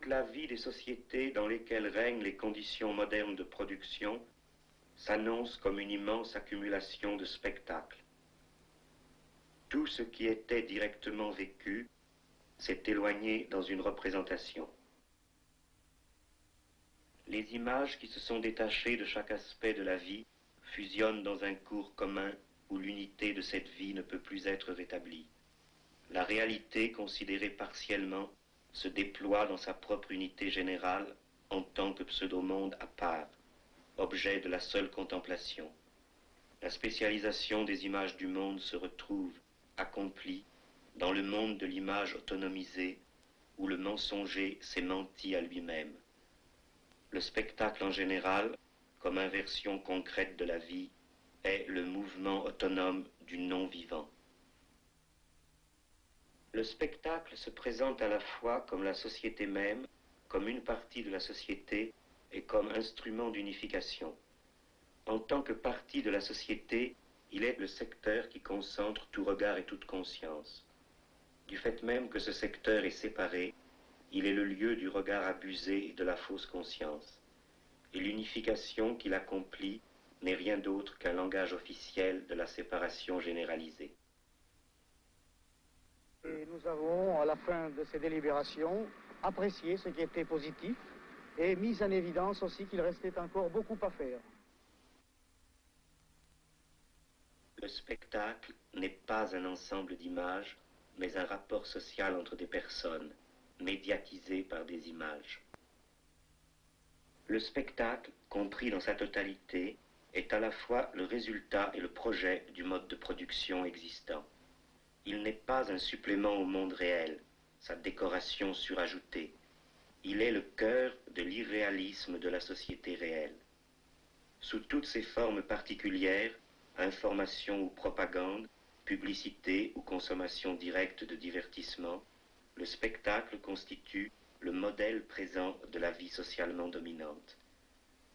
la vie des sociétés dans lesquelles règnent les conditions modernes de production s'annonce comme une immense accumulation de spectacles. Tout ce qui était directement vécu s'est éloigné dans une représentation. Les images qui se sont détachées de chaque aspect de la vie fusionnent dans un cours commun où l'unité de cette vie ne peut plus être rétablie. La réalité, considérée partiellement, se déploie dans sa propre unité générale en tant que pseudo-monde à part, objet de la seule contemplation. La spécialisation des images du monde se retrouve, accomplie, dans le monde de l'image autonomisée, où le mensonger s'est menti à lui-même. Le spectacle en général, comme inversion concrète de la vie, est le mouvement autonome du non-vivant. Le spectacle se présente à la fois comme la société même, comme une partie de la société et comme instrument d'unification. En tant que partie de la société, il est le secteur qui concentre tout regard et toute conscience. Du fait même que ce secteur est séparé, il est le lieu du regard abusé et de la fausse conscience. Et l'unification qu'il accomplit n'est rien d'autre qu'un langage officiel de la séparation généralisée. Et nous avons, à la fin de ces délibérations, apprécié ce qui était positif et mis en évidence aussi qu'il restait encore beaucoup à faire. Le spectacle n'est pas un ensemble d'images, mais un rapport social entre des personnes, médiatisé par des images. Le spectacle, compris dans sa totalité, est à la fois le résultat et le projet du mode de production existant. Il n'est pas un supplément au monde réel, sa décoration surajoutée. Il est le cœur de l'irréalisme de la société réelle. Sous toutes ses formes particulières, information ou propagande, publicité ou consommation directe de divertissement, le spectacle constitue le modèle présent de la vie socialement dominante.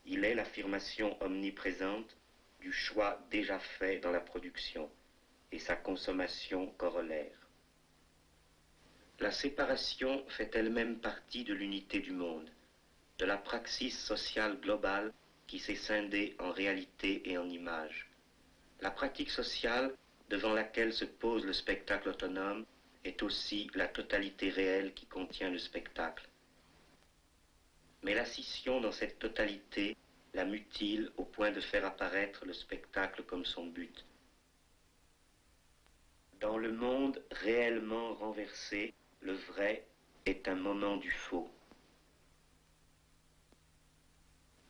Il est l'affirmation omniprésente du choix déjà fait dans la production et sa consommation corollaire. La séparation fait elle-même partie de l'unité du monde, de la praxis sociale globale qui s'est scindée en réalité et en image. La pratique sociale devant laquelle se pose le spectacle autonome est aussi la totalité réelle qui contient le spectacle. Mais la scission dans cette totalité la mutile au point de faire apparaître le spectacle comme son but. Dans le monde réellement renversé, le vrai est un moment du faux.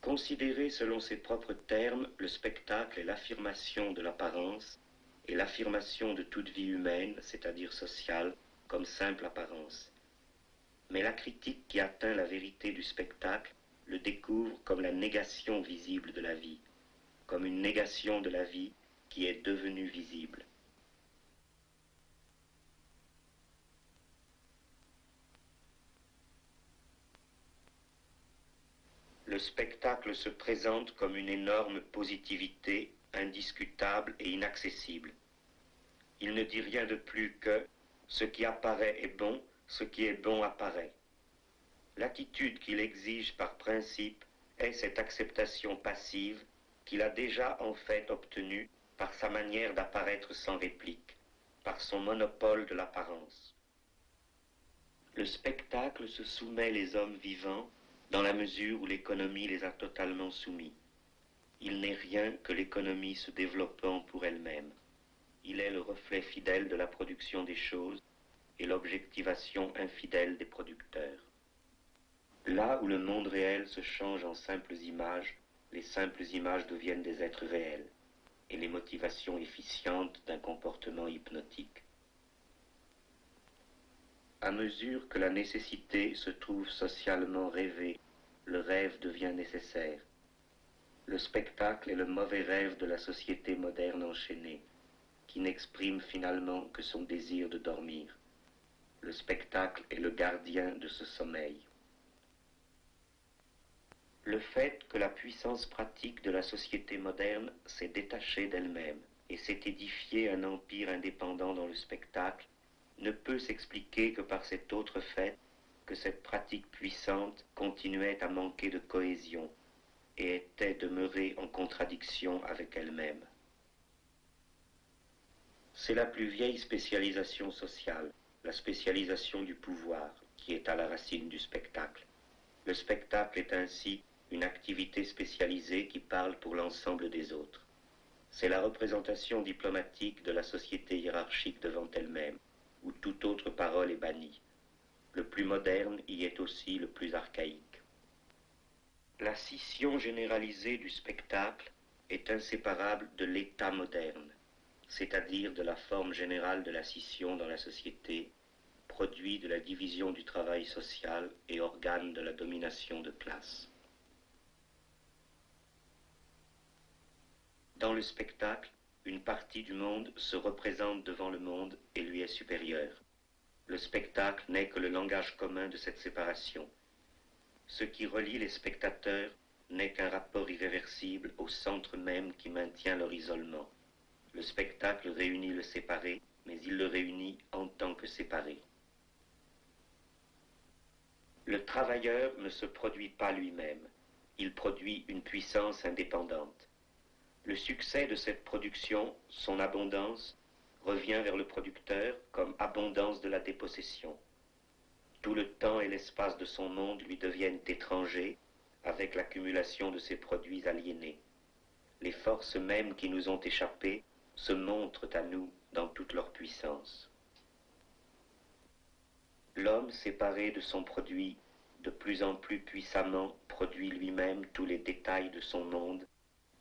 Considéré selon ses propres termes, le spectacle est l'affirmation de l'apparence et l'affirmation de toute vie humaine, c'est-à-dire sociale, comme simple apparence. Mais la critique qui atteint la vérité du spectacle le découvre comme la négation visible de la vie, comme une négation de la vie qui est devenue visible. Le spectacle se présente comme une énorme positivité indiscutable et inaccessible. Il ne dit rien de plus que « ce qui apparaît est bon, ce qui est bon apparaît ». L'attitude qu'il exige par principe est cette acceptation passive qu'il a déjà en fait obtenue par sa manière d'apparaître sans réplique, par son monopole de l'apparence. Le spectacle se soumet les hommes vivants dans la mesure où l'économie les a totalement soumis. Il n'est rien que l'économie se développant pour elle-même. Il est le reflet fidèle de la production des choses et l'objectivation infidèle des producteurs. Là où le monde réel se change en simples images, les simples images deviennent des êtres réels et les motivations efficientes d'un comportement hypnotique. À mesure que la nécessité se trouve socialement rêvée, le rêve devient nécessaire. Le spectacle est le mauvais rêve de la société moderne enchaînée, qui n'exprime finalement que son désir de dormir. Le spectacle est le gardien de ce sommeil. Le fait que la puissance pratique de la société moderne s'est détachée d'elle-même et s'est édifié un empire indépendant dans le spectacle ne peut s'expliquer que par cet autre fait que cette pratique puissante continuait à manquer de cohésion et était demeurée en contradiction avec elle-même. C'est la plus vieille spécialisation sociale, la spécialisation du pouvoir, qui est à la racine du spectacle. Le spectacle est ainsi une activité spécialisée qui parle pour l'ensemble des autres. C'est la représentation diplomatique de la société hiérarchique devant elle-même, où toute autre parole est bannie. Le plus moderne y est aussi le plus archaïque. La scission généralisée du spectacle est inséparable de l'état moderne, c'est-à-dire de la forme générale de la scission dans la société, produit de la division du travail social et organe de la domination de classe. Dans le spectacle, une partie du monde se représente devant le monde et lui est supérieure. Le spectacle n'est que le langage commun de cette séparation. Ce qui relie les spectateurs n'est qu'un rapport irréversible au centre même qui maintient leur isolement. Le spectacle réunit le séparé, mais il le réunit en tant que séparé. Le travailleur ne se produit pas lui-même, il produit une puissance indépendante. Le succès de cette production, son abondance, revient vers le producteur comme abondance de la dépossession. Tout le temps et l'espace de son monde lui deviennent étrangers avec l'accumulation de ses produits aliénés. Les forces mêmes qui nous ont échappé se montrent à nous dans toute leur puissance. L'homme séparé de son produit, de plus en plus puissamment produit lui-même tous les détails de son monde,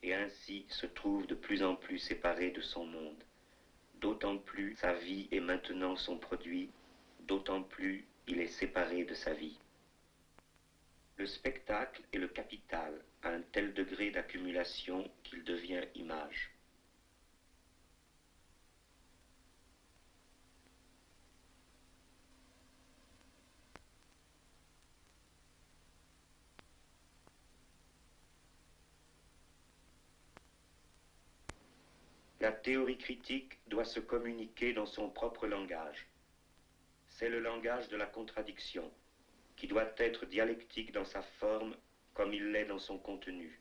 et ainsi se trouve de plus en plus séparé de son monde. D'autant plus sa vie est maintenant son produit, d'autant plus il est séparé de sa vie. Le spectacle est le capital à un tel degré d'accumulation qu'il devient image. La théorie critique doit se communiquer dans son propre langage. C'est le langage de la contradiction, qui doit être dialectique dans sa forme comme il l'est dans son contenu.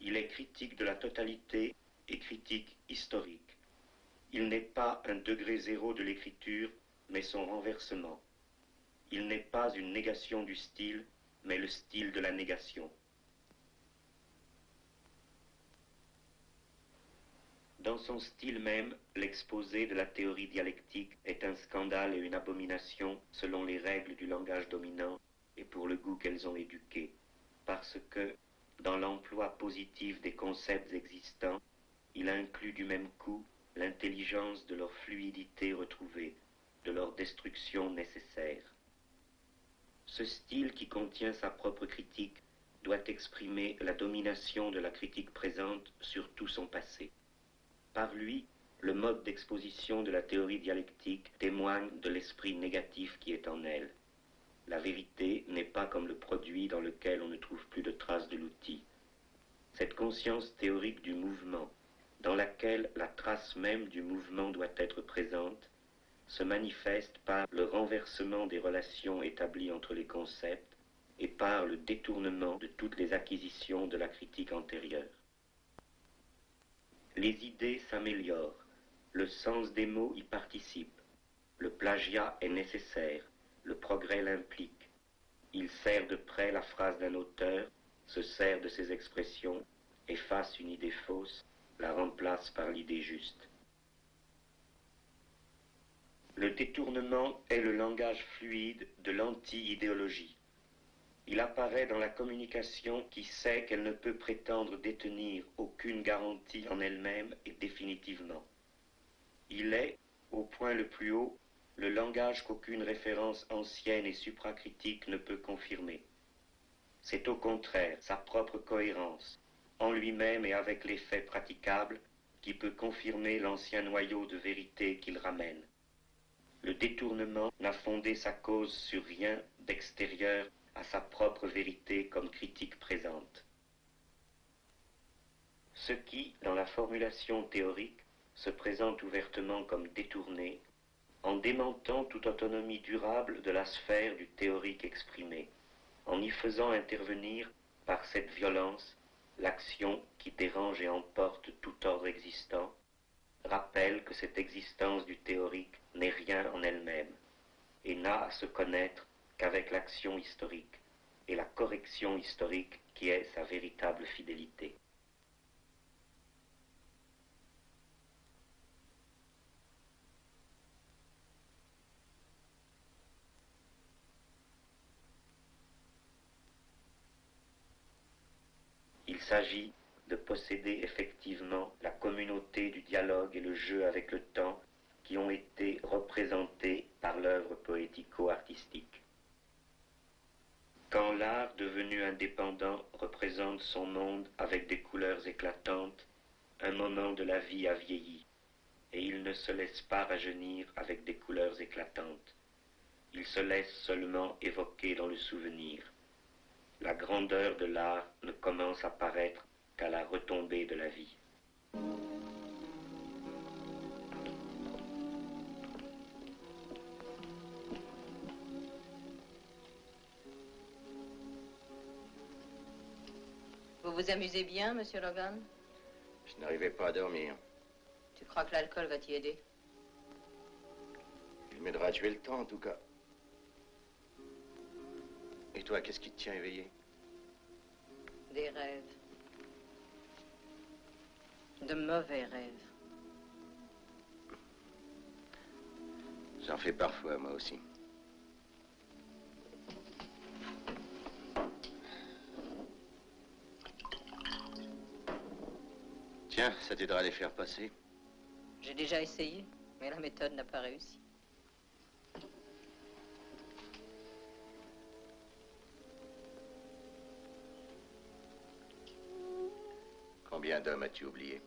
Il est critique de la totalité et critique historique. Il n'est pas un degré zéro de l'écriture, mais son renversement. Il n'est pas une négation du style, mais le style de la négation. Dans son style même, l'exposé de la théorie dialectique est un scandale et une abomination selon les règles du langage dominant et pour le goût qu'elles ont éduqué, parce que, dans l'emploi positif des concepts existants, il inclut du même coup l'intelligence de leur fluidité retrouvée, de leur destruction nécessaire. Ce style qui contient sa propre critique doit exprimer la domination de la critique présente sur tout son passé. Par lui, le mode d'exposition de la théorie dialectique témoigne de l'esprit négatif qui est en elle. La vérité n'est pas comme le produit dans lequel on ne trouve plus de traces de l'outil. Cette conscience théorique du mouvement, dans laquelle la trace même du mouvement doit être présente, se manifeste par le renversement des relations établies entre les concepts et par le détournement de toutes les acquisitions de la critique antérieure. Les idées s'améliorent, le sens des mots y participe, le plagiat est nécessaire, le progrès l'implique. Il sert de près la phrase d'un auteur, se sert de ses expressions, efface une idée fausse, la remplace par l'idée juste. Le détournement est le langage fluide de l'anti-idéologie. Il apparaît dans la communication qui sait qu'elle ne peut prétendre détenir aucune garantie en elle-même et définitivement. Il est, au point le plus haut, le langage qu'aucune référence ancienne et supracritique ne peut confirmer. C'est au contraire sa propre cohérence, en lui-même et avec les faits praticables, qui peut confirmer l'ancien noyau de vérité qu'il ramène. Le détournement n'a fondé sa cause sur rien d'extérieur à sa propre vérité comme critique présente. Ce qui, dans la formulation théorique, se présente ouvertement comme détourné, en démentant toute autonomie durable de la sphère du théorique exprimé, en y faisant intervenir par cette violence l'action qui dérange et emporte tout ordre existant, rappelle que cette existence du théorique n'est rien en elle-même, et n'a à se connaître qu'avec l'action historique, et la correction historique qui est sa véritable fidélité. Il s'agit de posséder effectivement la communauté du dialogue et le jeu avec le temps qui ont été représentés par l'œuvre poético-artistique. Quand l'art devenu indépendant représente son monde avec des couleurs éclatantes, un moment de la vie a vieilli, et il ne se laisse pas rajeunir avec des couleurs éclatantes. Il se laisse seulement évoquer dans le souvenir. La grandeur de l'art ne commence à paraître qu'à la retombée de la vie. Vous vous amusez bien, monsieur Logan? Je n'arrivais pas à dormir. Tu crois que l'alcool va t'y aider? Il m'aidera à tuer le temps, en tout cas. Et toi, qu'est-ce qui te tient éveillé? Des rêves. De mauvais rêves. J'en fais parfois, moi aussi. Tiens, ça t'aidera à les faire passer. J'ai déjà essayé, mais la méthode n'a pas réussi. Combien d'hommes as-tu oublié?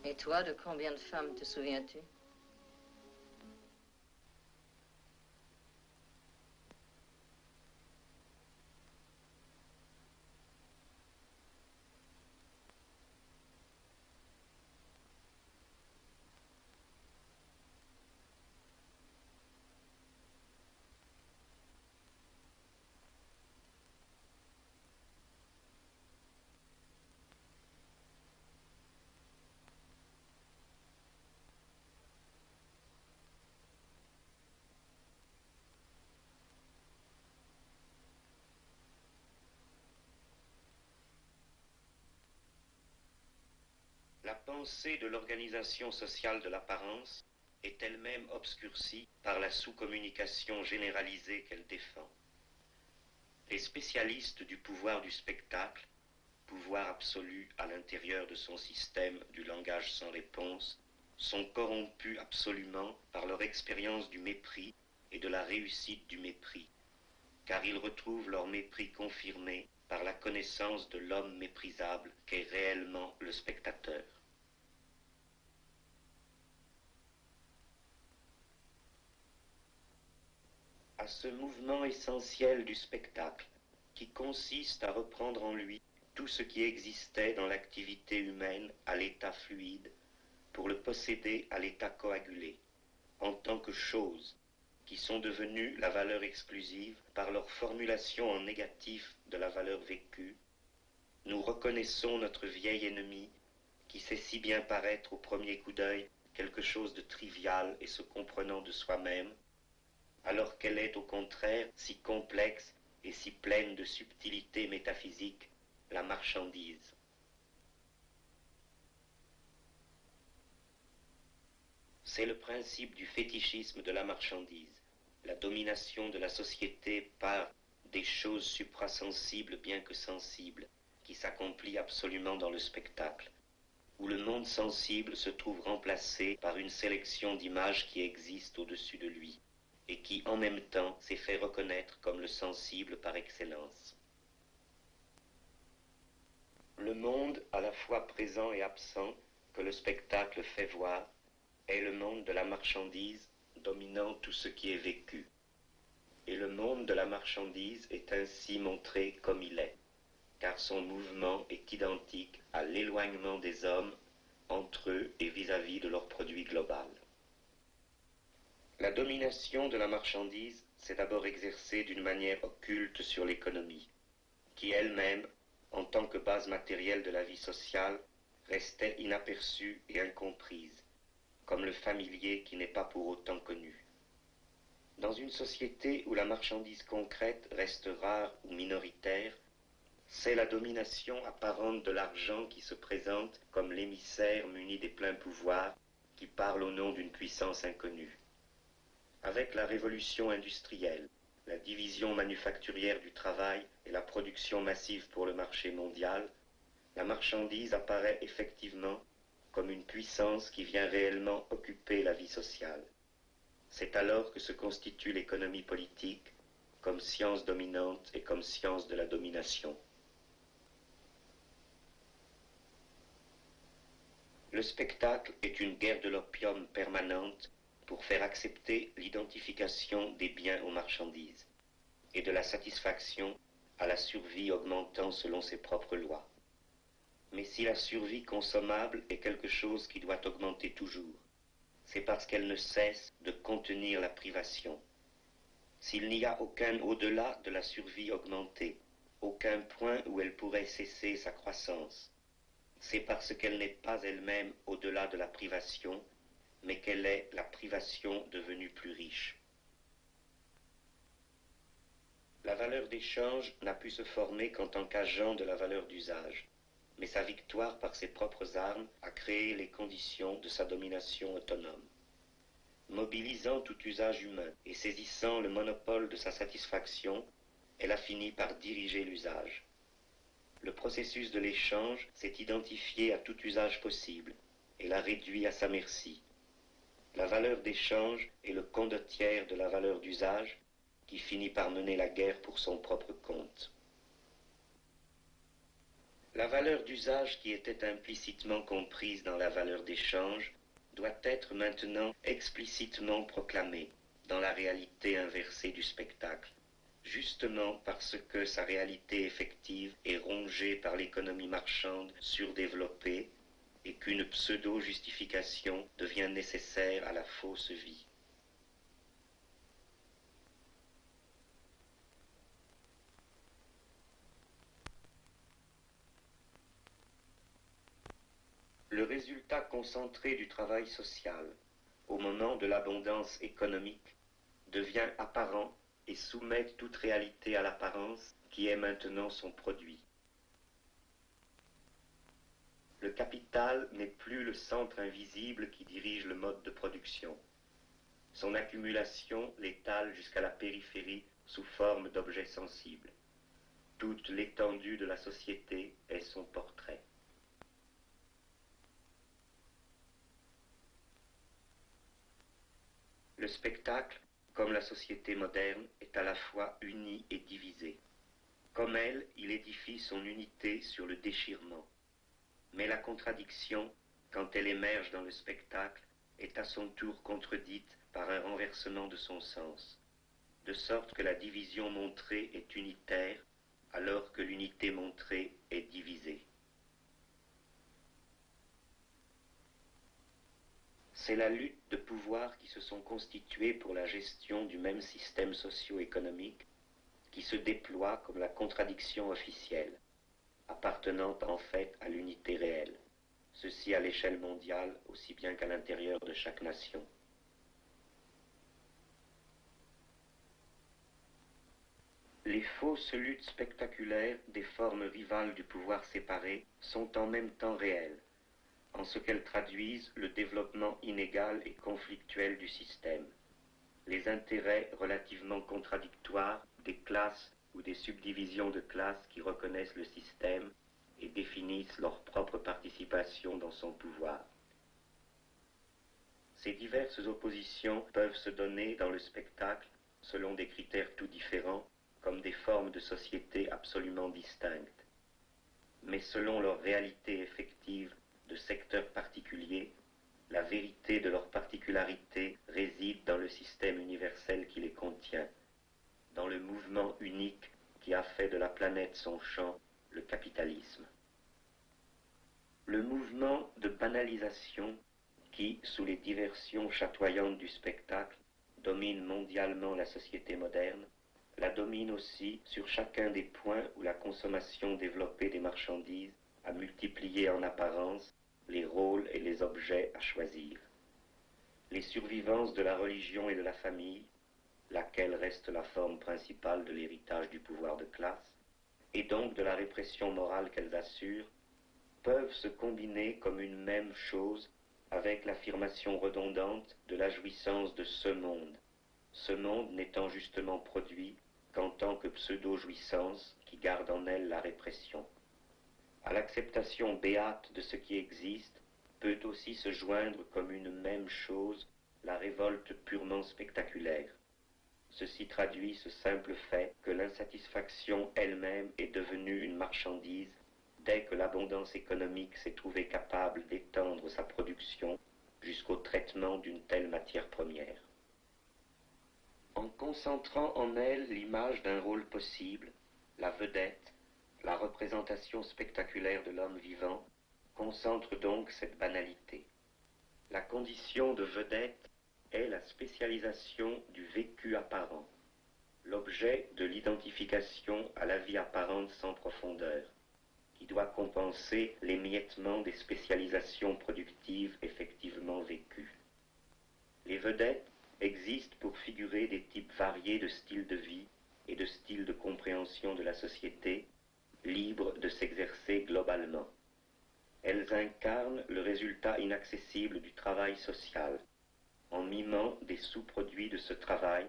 Et toi, de combien de femmes te souviens-tu? La pensée de l'organisation sociale de l'apparence est elle-même obscurcie par la sous-communication généralisée qu'elle défend. Les spécialistes du pouvoir du spectacle, pouvoir absolu à l'intérieur de son système du langage sans réponse, sont corrompus absolument par leur expérience du mépris et de la réussite du mépris, car ils retrouvent leur mépris confirmé par la connaissance de l'homme méprisable qu'est réellement le spectateur. À ce mouvement essentiel du spectacle, qui consiste à reprendre en lui tout ce qui existait dans l'activité humaine à l'état fluide, pour le posséder à l'état coagulé, en tant que choses, qui sont devenues la valeur exclusive par leur formulation en négatif de la valeur vécue, nous reconnaissons notre vieil ennemi, qui sait si bien paraître au premier coup d'œil quelque chose de trivial et se comprenant de soi-même, alors qu'elle est au contraire si complexe et si pleine de subtilités métaphysiques, la marchandise. C'est le principe du fétichisme de la marchandise, la domination de la société par des choses suprasensibles bien que sensibles, qui s'accomplit absolument dans le spectacle, où le monde sensible se trouve remplacé par une sélection d'images qui existent au-dessus de lui, et qui en même temps s'est fait reconnaître comme le sensible par excellence. Le monde à la fois présent et absent que le spectacle fait voir est le monde de la marchandise dominant tout ce qui est vécu. Et le monde de la marchandise est ainsi montré comme il est, car car son mouvement est identique à l'éloignement des hommes entre eux et vis-à-vis de leur produit global. La domination de la marchandise s'est d'abord exercée d'une manière occulte sur l'économie, qui elle-même, en tant que base matérielle de la vie sociale, restait inaperçue et incomprise, comme le familier qui n'est pas pour autant connu. Dans une société où la marchandise concrète reste rare ou minoritaire, c'est la domination apparente de l'argent qui se présente comme l'émissaire muni des pleins pouvoirs qui parle au nom d'une puissance inconnue. Avec la révolution industrielle, la division manufacturière du travail et la production massive pour le marché mondial, la marchandise apparaît effectivement comme une puissance qui vient réellement occuper la vie sociale. C'est alors que se constitue l'économie politique comme science dominante et comme science de la domination. Le spectacle est une guerre de l'opium permanente pour faire accepter l'identification des biens aux marchandises et de la satisfaction à la survie augmentant selon ses propres lois. Mais si la survie consommable est quelque chose qui doit augmenter toujours, c'est parce qu'elle ne cesse de contenir la privation. S'il n'y a aucun au-delà de la survie augmentée, aucun point où elle pourrait cesser sa croissance, c'est parce qu'elle n'est pas elle-même au-delà de la privation, mais qu'elle est la privation devenue plus riche. La valeur d'échange n'a pu se former qu'en tant qu'agent de la valeur d'usage, mais sa victoire par ses propres armes a créé les conditions de sa domination autonome. Mobilisant tout usage humain et saisissant le monopole de sa satisfaction, elle a fini par diriger l'usage. Le processus de l'échange s'est identifié à tout usage possible et l'a réduit à sa merci. La valeur d'échange est le condottière de la valeur d'usage qui finit par mener la guerre pour son propre compte. La valeur d'usage qui était implicitement comprise dans la valeur d'échange doit être maintenant explicitement proclamée dans la réalité inversée du spectacle, justement parce que sa réalité effective est rongée par l'économie marchande surdéveloppée et qu'une pseudo-justification devient nécessaire à la fausse vie. Le résultat concentré du travail social, au moment de l'abondance économique, devient apparent et soumet toute réalité à l'apparence qui est maintenant son produit. Le capital n'est plus le centre invisible qui dirige le mode de production. Son accumulation l'étale jusqu'à la périphérie sous forme d'objets sensibles. Toute l'étendue de la société est son portrait. Le spectacle, comme la société moderne, est à la fois uni et divisé. Comme elle, il édifie son unité sur le déchirement. Mais la contradiction, quand elle émerge dans le spectacle, est à son tour contredite par un renversement de son sens, de sorte que la division montrée est unitaire, alors que l'unité montrée est divisée. C'est la lutte de pouvoirs qui se sont constitués pour la gestion du même système socio-économique qui se déploie comme la contradiction officielle, appartenant en fait à l'unité réelle, ceci à l'échelle mondiale aussi bien qu'à l'intérieur de chaque nation. Les fausses luttes spectaculaires des formes rivales du pouvoir séparé sont en même temps réelles, en ce qu'elles traduisent le développement inégal et conflictuel du système, les intérêts relativement contradictoires des classes ou des subdivisions de classes qui reconnaissent le système et définissent leur propre participation dans son pouvoir. Ces diverses oppositions peuvent se donner dans le spectacle selon des critères tout différents, comme des formes de société absolument distinctes. Mais selon leur réalité effective de secteurs particuliers, la vérité de leur particularité réside dans le système universel qui les contient, dans le mouvement unique qui a fait de la planète son champ, le capitalisme. Le mouvement de banalisation qui, sous les diversions chatoyantes du spectacle, domine mondialement la société moderne, la domine aussi sur chacun des points où la consommation développée des marchandises a multiplié en apparence les rôles et les objets à choisir. Les survivances de la religion et de la famille, laquelle reste la forme principale de l'héritage du pouvoir de classe, et donc de la répression morale qu'elles assurent, peuvent se combiner comme une même chose avec l'affirmation redondante de la jouissance de ce monde n'étant justement produit qu'en tant que pseudo-jouissance qui garde en elle la répression. À l'acceptation béate de ce qui existe peut aussi se joindre comme une même chose la révolte purement spectaculaire. Ceci traduit ce simple fait que l'insatisfaction elle-même est devenue une marchandise dès que l'abondance économique s'est trouvée capable d'étendre sa production jusqu'au traitement d'une telle matière première. En concentrant en elle l'image d'un rôle possible, la vedette, la représentation spectaculaire de l'homme vivant, concentre donc cette banalité. La condition de vedette est la spécialisation du vécu apparent, l'objet de l'identification à la vie apparente sans profondeur, qui doit compenser l'émiettement des spécialisations productives effectivement vécues. Les vedettes existent pour figurer des types variés de styles de vie et de styles de compréhension de la société, libres de s'exercer globalement. Elles incarnent le résultat inaccessible du travail social, en mimant des sous-produits de ce travail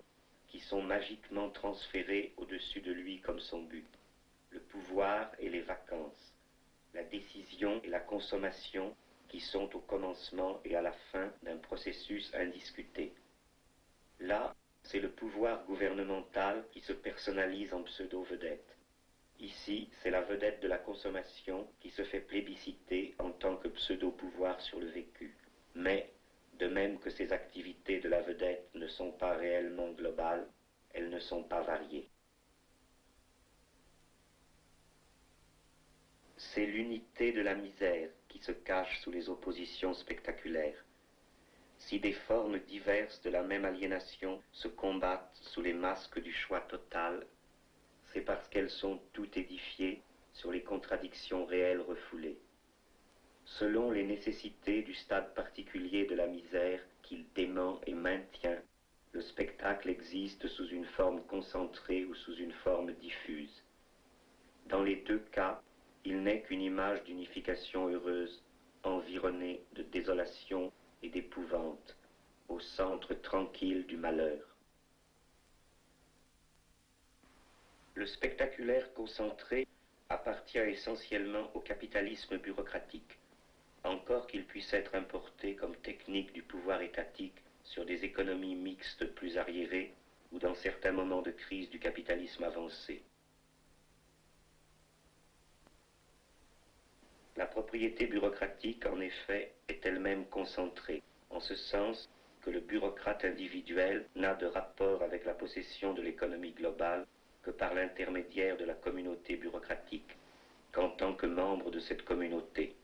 qui sont magiquement transférés au-dessus de lui comme son but. Le pouvoir et les vacances, la décision et la consommation qui sont au commencement et à la fin d'un processus indiscuté. Là, c'est le pouvoir gouvernemental qui se personnalise en pseudo-vedette. Ici, c'est la vedette de la consommation qui se fait plébisciter en tant que pseudo-pouvoir sur le vécu. Mais, de même que ces activités de la vedette ne sont pas réellement globales, elles ne sont pas variées. C'est l'unité de la misère qui se cache sous les oppositions spectaculaires. Si des formes diverses de la même aliénation se combattent sous les masques du choix total, c'est parce qu'elles sont toutes édifiées sur les contradictions réelles refoulées. Selon les nécessités du stade particulier de la misère qu'il dément et maintient, le spectacle existe sous une forme concentrée ou sous une forme diffuse. Dans les deux cas, il n'est qu'une image d'unification heureuse, environnée de désolation et d'épouvante, au centre tranquille du malheur. Le spectaculaire concentré appartient essentiellement au capitalisme bureaucratique, encore qu'il puisse être importé comme technique du pouvoir étatique sur des économies mixtes plus arriérées ou dans certains moments de crise du capitalisme avancé. La propriété bureaucratique, en effet, est elle-même concentrée, en ce sens que le bureaucrate individuel n'a de rapport avec la possession de l'économie globale que par l'intermédiaire de la communauté bureaucratique, qu'en tant que membre de cette communauté.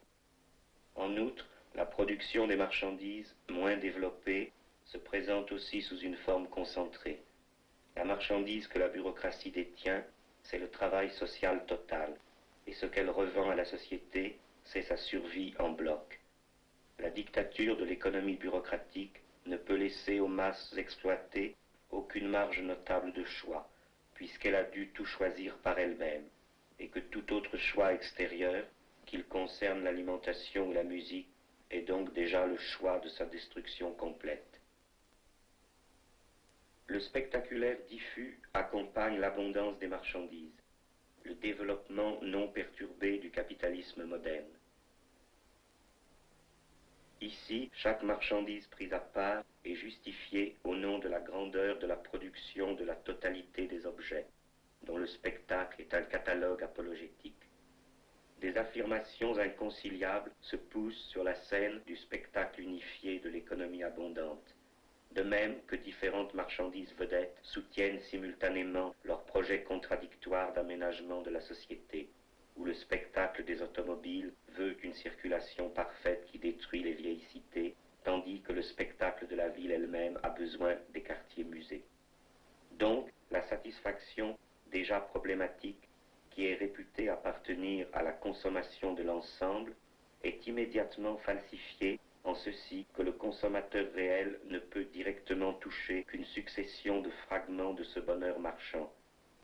En outre, la production des marchandises, moins développée, se présente aussi sous une forme concentrée. La marchandise que la bureaucratie détient, c'est le travail social total, et ce qu'elle revend à la société, c'est sa survie en bloc. La dictature de l'économie bureaucratique ne peut laisser aux masses exploitées aucune marge notable de choix, puisqu'elle a dû tout choisir par elle-même, et que tout autre choix extérieur, qu'il concerne l'alimentation ou la musique, est donc déjà le choix de sa destruction complète. Le spectaculaire diffus accompagne l'abondance des marchandises, le développement non perturbé du capitalisme moderne. Ici, chaque marchandise prise à part est justifiée au nom de la grandeur de la production de la totalité des objets, dont le spectacle est un catalogue apologétique. Des affirmations inconciliables se poussent sur la scène du spectacle unifié de l'économie abondante, de même que différentes marchandises vedettes soutiennent simultanément leurs projets contradictoires d'aménagement de la société, où le spectacle des automobiles veut une circulation parfaite qui détruit les vieilles cités, tandis que le spectacle de la ville elle-même a besoin des quartiers musées. Donc, la satisfaction, déjà problématique, qui est réputée appartenir à la consommation de l'ensemble, est immédiatement falsifiée en ceci que le consommateur réel ne peut directement toucher qu'une succession de fragments de ce bonheur marchand,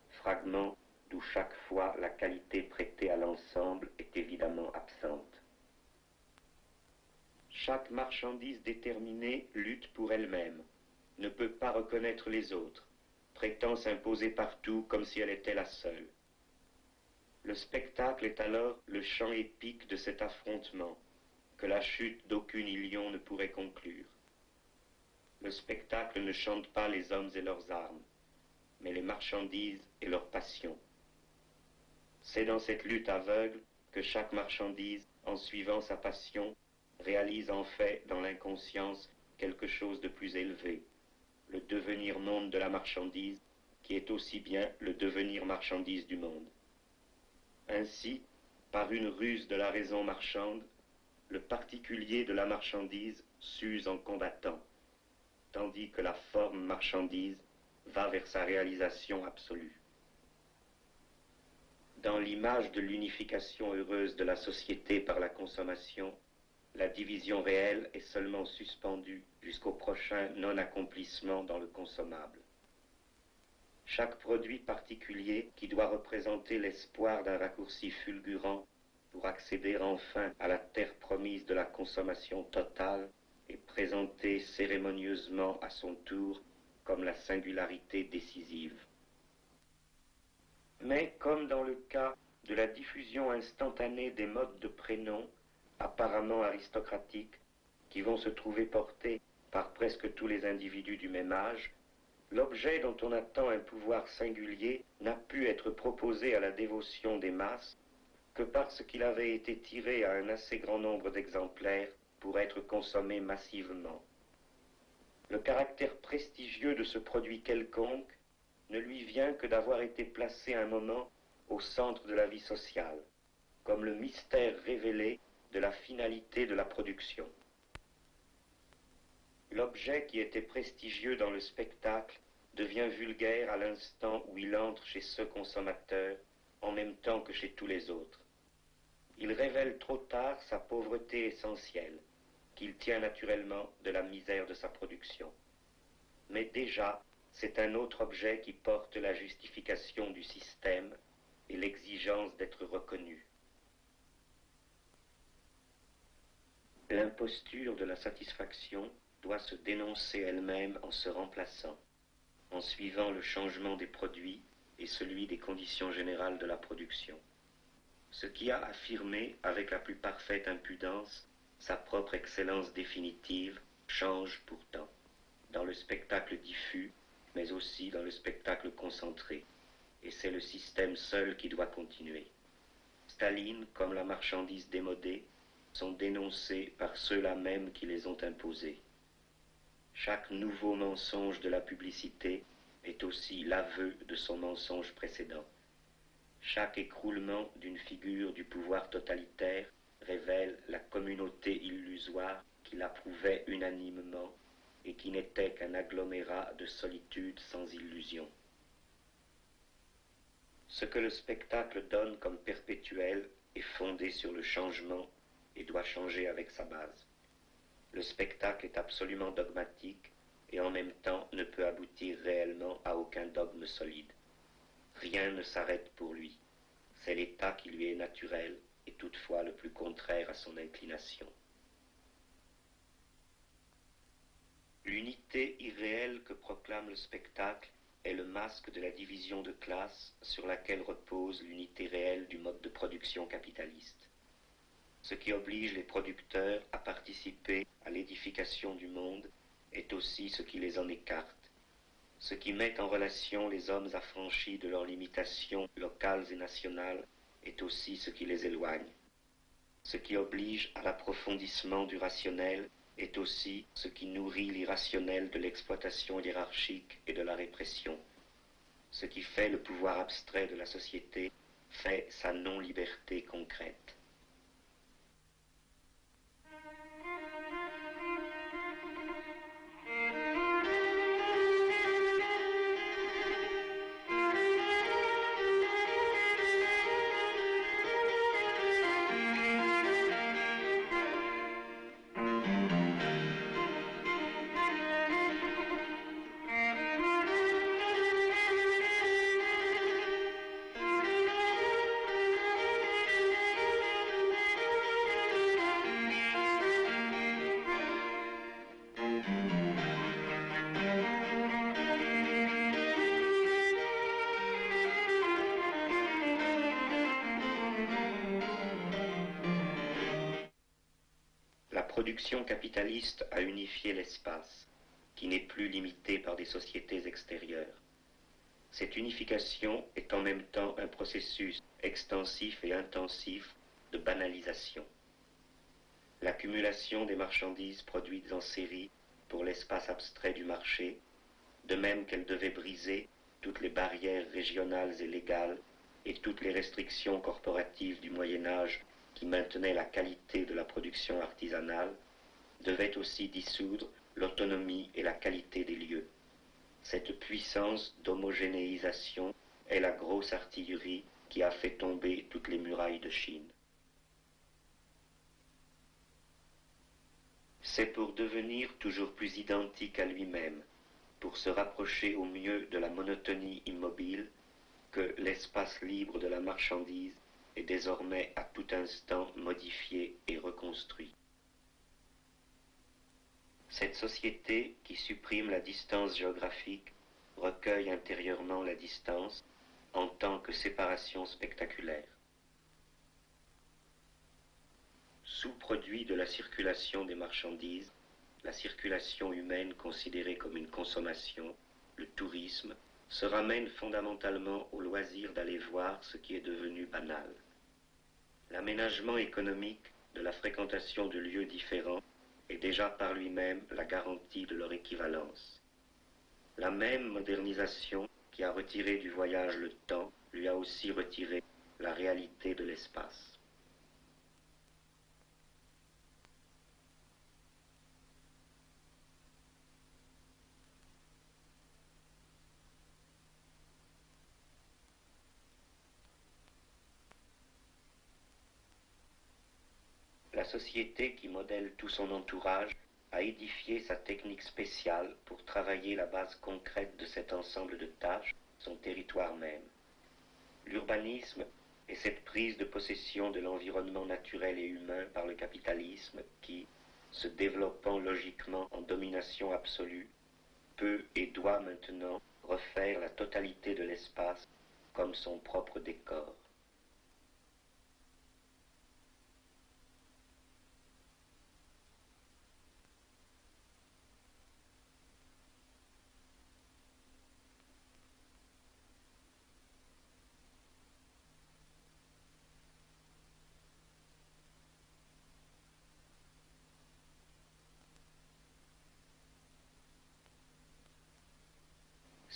fragments d'où chaque fois la qualité prêtée à l'ensemble est évidemment absente. Chaque marchandise déterminée lutte pour elle-même, ne peut pas reconnaître les autres, prétend s'imposer partout comme si elle était la seule. Le spectacle est alors le chant épique de cet affrontement, que la chute d'aucun ilion ne pourrait conclure. Le spectacle ne chante pas les hommes et leurs armes, mais les marchandises et leurs passions. C'est dans cette lutte aveugle que chaque marchandise, en suivant sa passion, réalise en fait dans l'inconscience quelque chose de plus élevé, le devenir monde de la marchandise, qui est aussi bien le devenir marchandise du monde. Ainsi, par une ruse de la raison marchande, le particulier de la marchandise s'use en combattant, tandis que la forme marchandise va vers sa réalisation absolue. Dans l'image de l'unification heureuse de la société par la consommation, la division réelle est seulement suspendue jusqu'au prochain non-accomplissement dans le consommable. Chaque produit particulier qui doit représenter l'espoir d'un raccourci fulgurant pour accéder enfin à la terre promise de la consommation totale est présenté cérémonieusement à son tour comme la singularité décisive. Mais comme dans le cas de la diffusion instantanée des modes de prénoms, apparemment aristocratiques, qui vont se trouver portés par presque tous les individus du même âge, l'objet dont on attend un pouvoir singulier n'a pu être proposé à la dévotion des masses que parce qu'il avait été tiré à un assez grand nombre d'exemplaires pour être consommé massivement. Le caractère prestigieux de ce produit quelconque ne lui vient que d'avoir été placé un moment au centre de la vie sociale, comme le mystère révélé de la finalité de la production. L'objet qui était prestigieux dans le spectacle devient vulgaire à l'instant où il entre chez ce consommateur en même temps que chez tous les autres. Il révèle trop tard sa pauvreté essentielle, qu'il tient naturellement de la misère de sa production. Mais déjà, c'est un autre objet qui porte la justification du système et l'exigence d'être reconnu. L'imposture de la satisfaction doit se dénoncer elle-même en se remplaçant, en suivant le changement des produits et celui des conditions générales de la production. Ce qui a affirmé avec la plus parfaite impudence sa propre excellence définitive change pourtant, dans le spectacle diffus, mais aussi dans le spectacle concentré, et c'est le système seul qui doit continuer. Staline, comme la marchandise démodée, sont dénoncés par ceux-là même qui les ont imposés. Chaque nouveau mensonge de la publicité est aussi l'aveu de son mensonge précédent. Chaque écroulement d'une figure du pouvoir totalitaire révèle la communauté illusoire qui l'approuvait unanimement et qui n'était qu'un agglomérat de solitude sans illusion. Ce que le spectacle donne comme perpétuel est fondé sur le changement et doit changer avec sa base. Le spectacle est absolument dogmatique et en même temps ne peut aboutir réellement à aucun dogme solide. Rien ne s'arrête pour lui. C'est l'état qui lui est naturel et toutefois le plus contraire à son inclination. L'unité irréelle que proclame le spectacle est le masque de la division de classe sur laquelle repose l'unité réelle du mode de production capitaliste. Ce qui oblige les producteurs à participer à l'édification du monde est aussi ce qui les en écarte. Ce qui met en relation les hommes affranchis de leurs limitations locales et nationales est aussi ce qui les éloigne. Ce qui oblige à l'approfondissement du rationnel est aussi ce qui nourrit l'irrationnel de l'exploitation hiérarchique et de la répression. Ce qui fait le pouvoir abstrait de la société fait sa non-liberté concrète. La production capitaliste a unifié l'espace, qui n'est plus limité par des sociétés extérieures. Cette unification est en même temps un processus extensif et intensif de banalisation. L'accumulation des marchandises produites en série pour l'espace abstrait du marché, de même qu'elle devait briser toutes les barrières régionales et légales et toutes les restrictions corporatives du Moyen-Âge qui maintenaient la qualité de la production artisanale, devait aussi dissoudre l'autonomie et la qualité des lieux. Cette puissance d'homogénéisation est la grosse artillerie qui a fait tomber toutes les murailles de Chine. C'est pour devenir toujours plus identique à lui-même, pour se rapprocher au mieux de la monotonie immobile, que l'espace libre de la marchandise est désormais à tout instant modifié et reconstruit. Cette société qui supprime la distance géographique recueille intérieurement la distance en tant que séparation spectaculaire. Sous-produit de la circulation des marchandises, la circulation humaine considérée comme une consommation, le tourisme, se ramène fondamentalement au loisir d'aller voir ce qui est devenu banal. L'aménagement économique de la fréquentation de lieux différents est déjà par lui-même la garantie de leur équivalence. La même modernisation qui a retiré du voyage le temps lui a aussi retiré la réalité de l'espace. La société qui modèle tout son entourage a édifié sa technique spéciale pour travailler la base concrète de cet ensemble de tâches, son territoire même. L'urbanisme est cette prise de possession de l'environnement naturel et humain par le capitalisme qui, se développant logiquement en domination absolue, peut et doit maintenant refaire la totalité de l'espace comme son propre décor.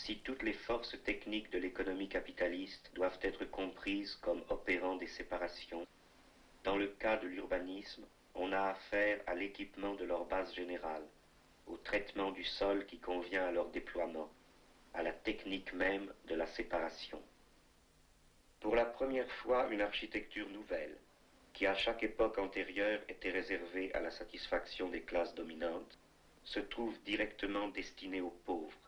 Si toutes les forces techniques de l'économie capitaliste doivent être comprises comme opérant des séparations, dans le cas de l'urbanisme, on a affaire à l'équipement de leur base générale, au traitement du sol qui convient à leur déploiement, à la technique même de la séparation. Pour la première fois, une architecture nouvelle, qui à chaque époque antérieure était réservée à la satisfaction des classes dominantes, se trouve directement destinée aux pauvres.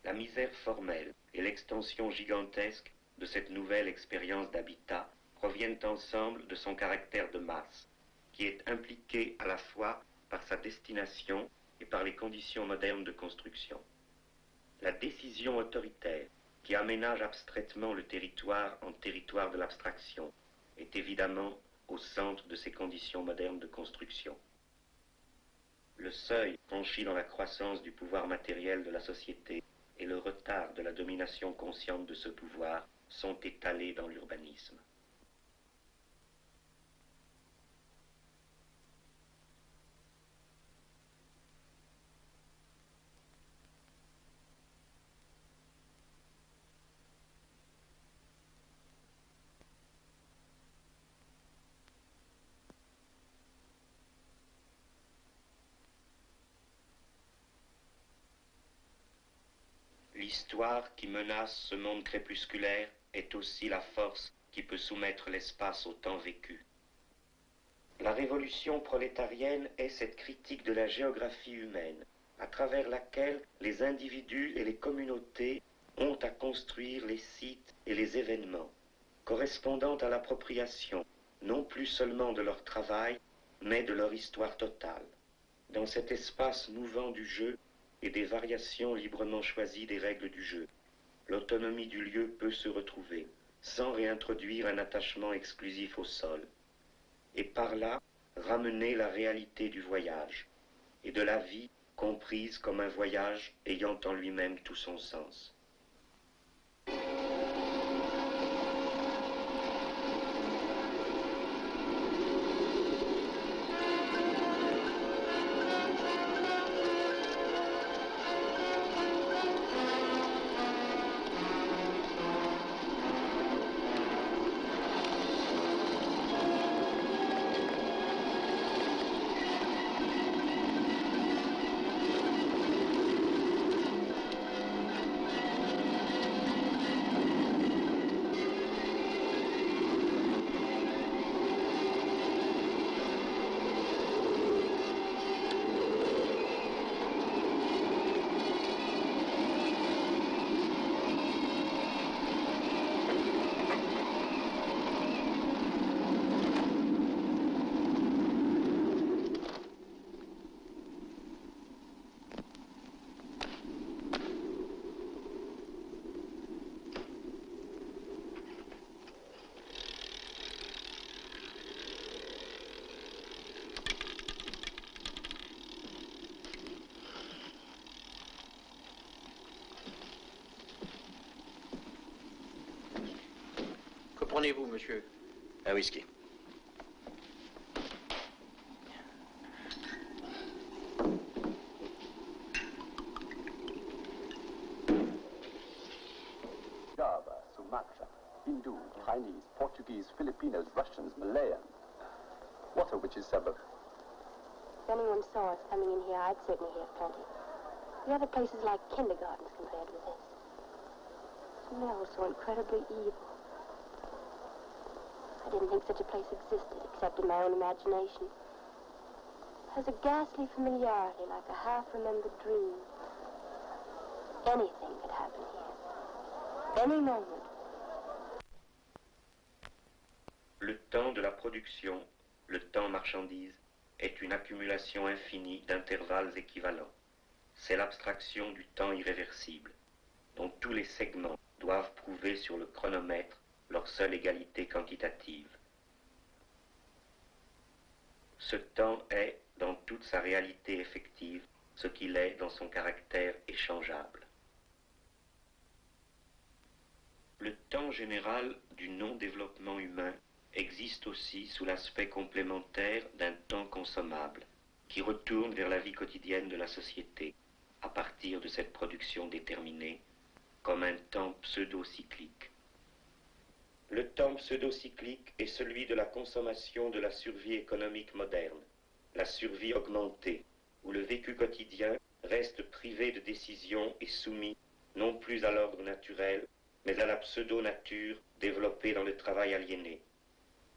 La misère formelle et l'extension gigantesque de cette nouvelle expérience d'habitat proviennent ensemble de son caractère de masse, qui est impliqué à la fois par sa destination et par les conditions modernes de construction. La décision autoritaire, qui aménage abstraitement le territoire en territoire de l'abstraction, est évidemment au centre de ces conditions modernes de construction. Le seuil franchi dans la croissance du pouvoir matériel de la société et le retard de la domination consciente de ce pouvoir sont étalés dans l'urbanisme. L'histoire qui menace ce monde crépusculaire est aussi la force qui peut soumettre l'espace au temps vécu. La révolution prolétarienne est cette critique de la géographie humaine, à travers laquelle les individus et les communautés ont à construire les sites et les événements, correspondant à l'appropriation, non plus seulement de leur travail, mais de leur histoire totale. Dans cet espace mouvant du jeu et des variations librement choisies des règles du jeu, l'autonomie du lieu peut se retrouver, sans réintroduire un attachement exclusif au sol, et par là ramener la réalité du voyage, et de la vie comprise comme un voyage ayant en lui-même tout son sens. Que prenez-vous, monsieur? Un whisky. Java, Sumatra, Hindu, Chinese, Portuguese, Filipinos, Russians, Malayan. What a witch's suburb. If anyone saw us coming in here, I'd certainly hear plenty. The other places like kindergartens compared with this. Smells so incredibly evil. I didn't think such a place existed, except in my own imagination. It has a ghastly familiarity, like a half-remembered dream. Anything could happen here. Any moment. Le temps de la production, le temps marchandise, est une accumulation infinie d'intervalles équivalents. C'est l'abstraction du temps irréversible, dont tous les segments doivent prouver sur le chronomètre leur seule égalité quantitative. Ce temps est, dans toute sa réalité effective, ce qu'il est dans son caractère échangeable. Le temps général du non-développement humain existe aussi sous l'aspect complémentaire d'un temps consommable, qui retourne vers la vie quotidienne de la société, à partir de cette production déterminée, comme un temps pseudo-cyclique. Le temps pseudo-cyclique est celui de la consommation de la survie économique moderne, la survie augmentée, où le vécu quotidien reste privé de décision et soumis non plus à l'ordre naturel, mais à la pseudo-nature développée dans le travail aliéné.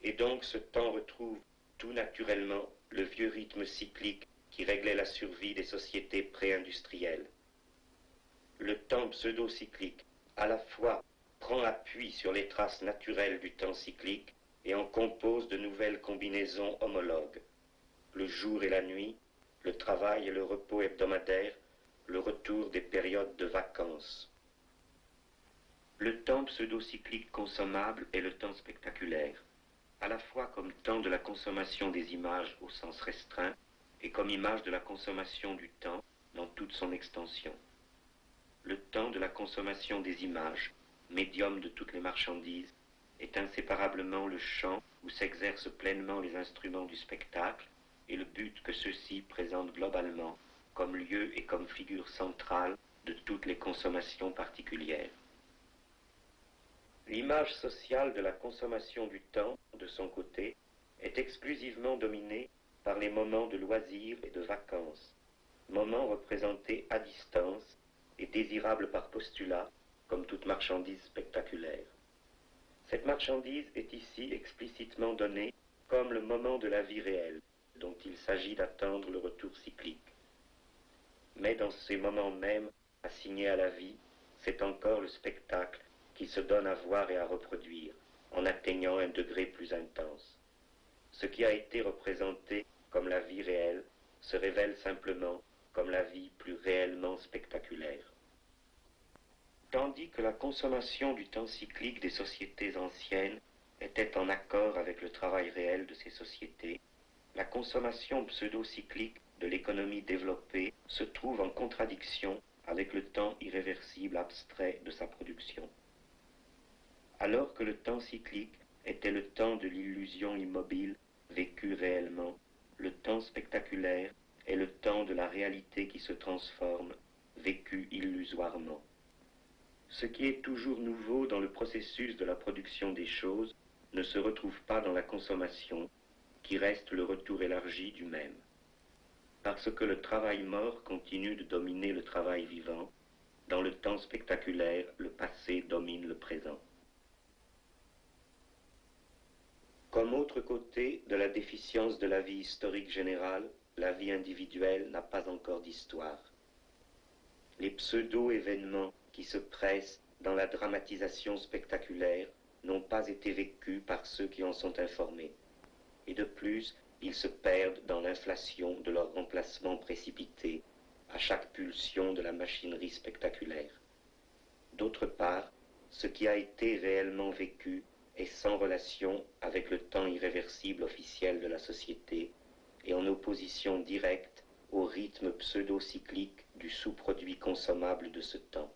Et donc ce temps retrouve tout naturellement le vieux rythme cyclique qui réglait la survie des sociétés pré-industrielles. Le temps pseudo-cyclique, à la fois, prend appui sur les traces naturelles du temps cyclique et en compose de nouvelles combinaisons homologues. Le jour et la nuit, le travail et le repos hebdomadaires, le retour des périodes de vacances. Le temps pseudo-cyclique consommable est le temps spectaculaire, à la fois comme temps de la consommation des images au sens restreint et comme image de la consommation du temps dans toute son extension. Le temps de la consommation des images, médium de toutes les marchandises, est inséparablement le champ où s'exercent pleinement les instruments du spectacle et le but que ceux-ci présentent globalement comme lieu et comme figure centrale de toutes les consommations particulières. L'image sociale de la consommation du temps, de son côté, est exclusivement dominée par les moments de loisirs et de vacances, moments représentés à distance est désirable par postulat, comme toute marchandise spectaculaire. Cette marchandise est ici explicitement donnée comme le moment de la vie réelle, dont il s'agit d'attendre le retour cyclique. Mais dans ces moments mêmes assignés à la vie, c'est encore le spectacle qui se donne à voir et à reproduire, en atteignant un degré plus intense. Ce qui a été représenté comme la vie réelle se révèle simplement comme la vie plus réellement spectaculaire. Tandis que la consommation du temps cyclique des sociétés anciennes était en accord avec le travail réel de ces sociétés, la consommation pseudo-cyclique de l'économie développée se trouve en contradiction avec le temps irréversible abstrait de sa production. Alors que le temps cyclique était le temps de l'illusion immobile vécue réellement, le temps spectaculaire est le temps de la réalité qui se transforme, vécue illusoirement. Ce qui est toujours nouveau dans le processus de la production des choses ne se retrouve pas dans la consommation, qui reste le retour élargi du même. Parce que le travail mort continue de dominer le travail vivant, dans le temps spectaculaire, le passé domine le présent. Comme autre côté de la déficience de la vie historique générale, la vie individuelle n'a pas encore d'histoire. Les pseudo-événements qui se pressent dans la dramatisation spectaculaire n'ont pas été vécus par ceux qui en sont informés. Et de plus, ils se perdent dans l'inflation de leur remplacement précipité à chaque pulsion de la machinerie spectaculaire. D'autre part, ce qui a été réellement vécu est sans relation avec le temps irréversible officiel de la société et en opposition directe au rythme pseudo-cyclique du sous-produit consommable de ce temps.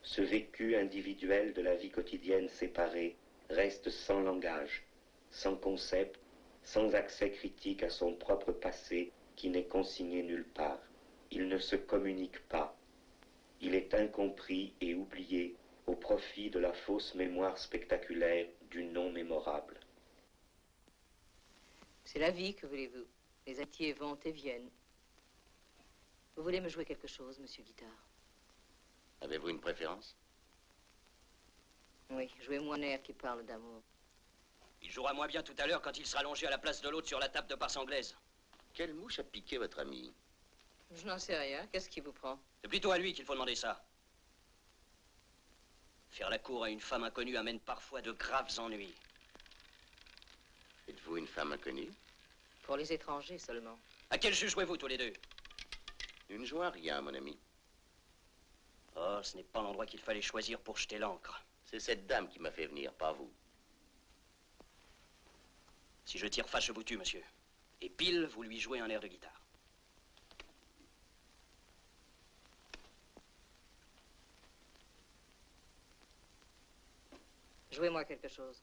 Ce vécu individuel de la vie quotidienne séparée reste sans langage, sans concept, sans accès critique à son propre passé qui n'est consigné nulle part. Il ne se communique pas. Il est incompris et oublié au profit de la fausse mémoire spectaculaire du non mémorable. C'est la vie, que voulez-vous? Les amitiés vont et viennent. Vous voulez me jouer quelque chose, monsieur Guitare? Avez-vous une préférence? Oui, jouez-moi un air qui parle d'amour. Il jouera moins bien tout à l'heure quand il sera allongé à la place de l'autre sur la table de passe anglaise. Quelle mouche a piqué votre ami? Je n'en sais rien. Qu'est-ce qui vous prend? C'est plutôt à lui qu'il faut demander ça. Faire la cour à une femme inconnue amène parfois de graves ennuis. Êtes-vous une femme inconnue? Pour les étrangers seulement. À quel jeu jouez-vous tous les deux? Une joue à rien, mon ami. Oh, ce n'est pas l'endroit qu'il fallait choisir pour jeter l'encre. C'est cette dame qui m'a fait venir, pas vous. Si je tire face, je vous tue, monsieur. Et pile, vous lui jouez un air de guitare. Jouez-moi quelque chose.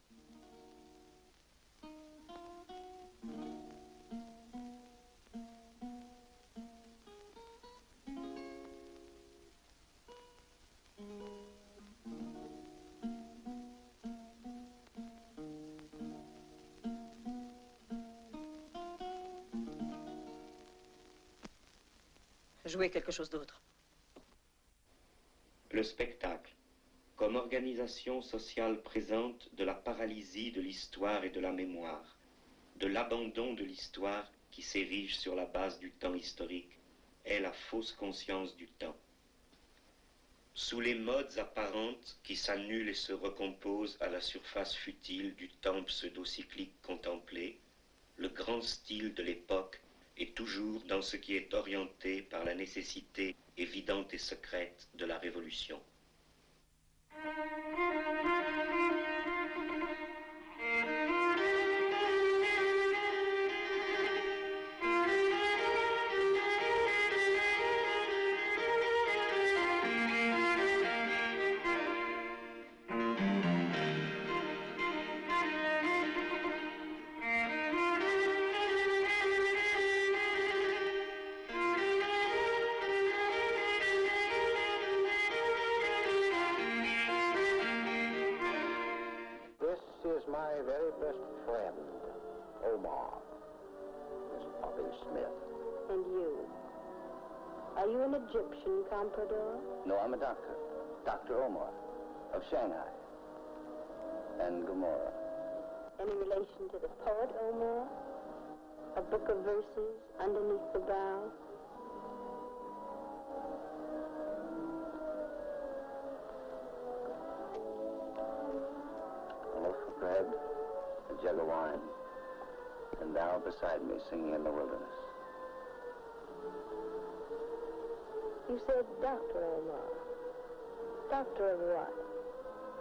Jouez quelque chose d'autre. Le spectacle, comme organisation sociale présente de la paralysie de l'histoire et de la mémoire, de l'abandon de l'histoire qui s'érige sur la base du temps historique, est la fausse conscience du temps. Sous les modes apparentes qui s'annulent et se recomposent à la surface futile du temps pseudo-cyclique contemplé, le grand style de l'époque est toujours dans ce qui est orienté par la nécessité évidente et secrète de la révolution. My very best friend, Omar, Miss Bobby Smith. And you. Are you an Egyptian, Comprador? No, I'm a doctor. Dr. Omar of Shanghai and Gomorrah. Any relation to the poet Omar? A book of verses underneath the brow? A loaf of bread, a jug of wine, and thou beside me singing in the wilderness. You said Dr. Omar. Doctor of what?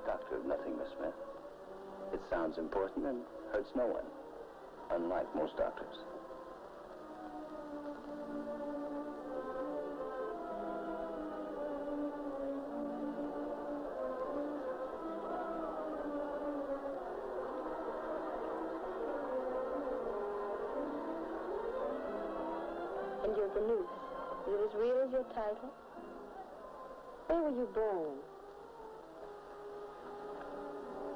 Doctor of nothing, Miss Smith. It sounds important and hurts no one, unlike most doctors. And you're Venus. Is it as real as your title? Where were you born?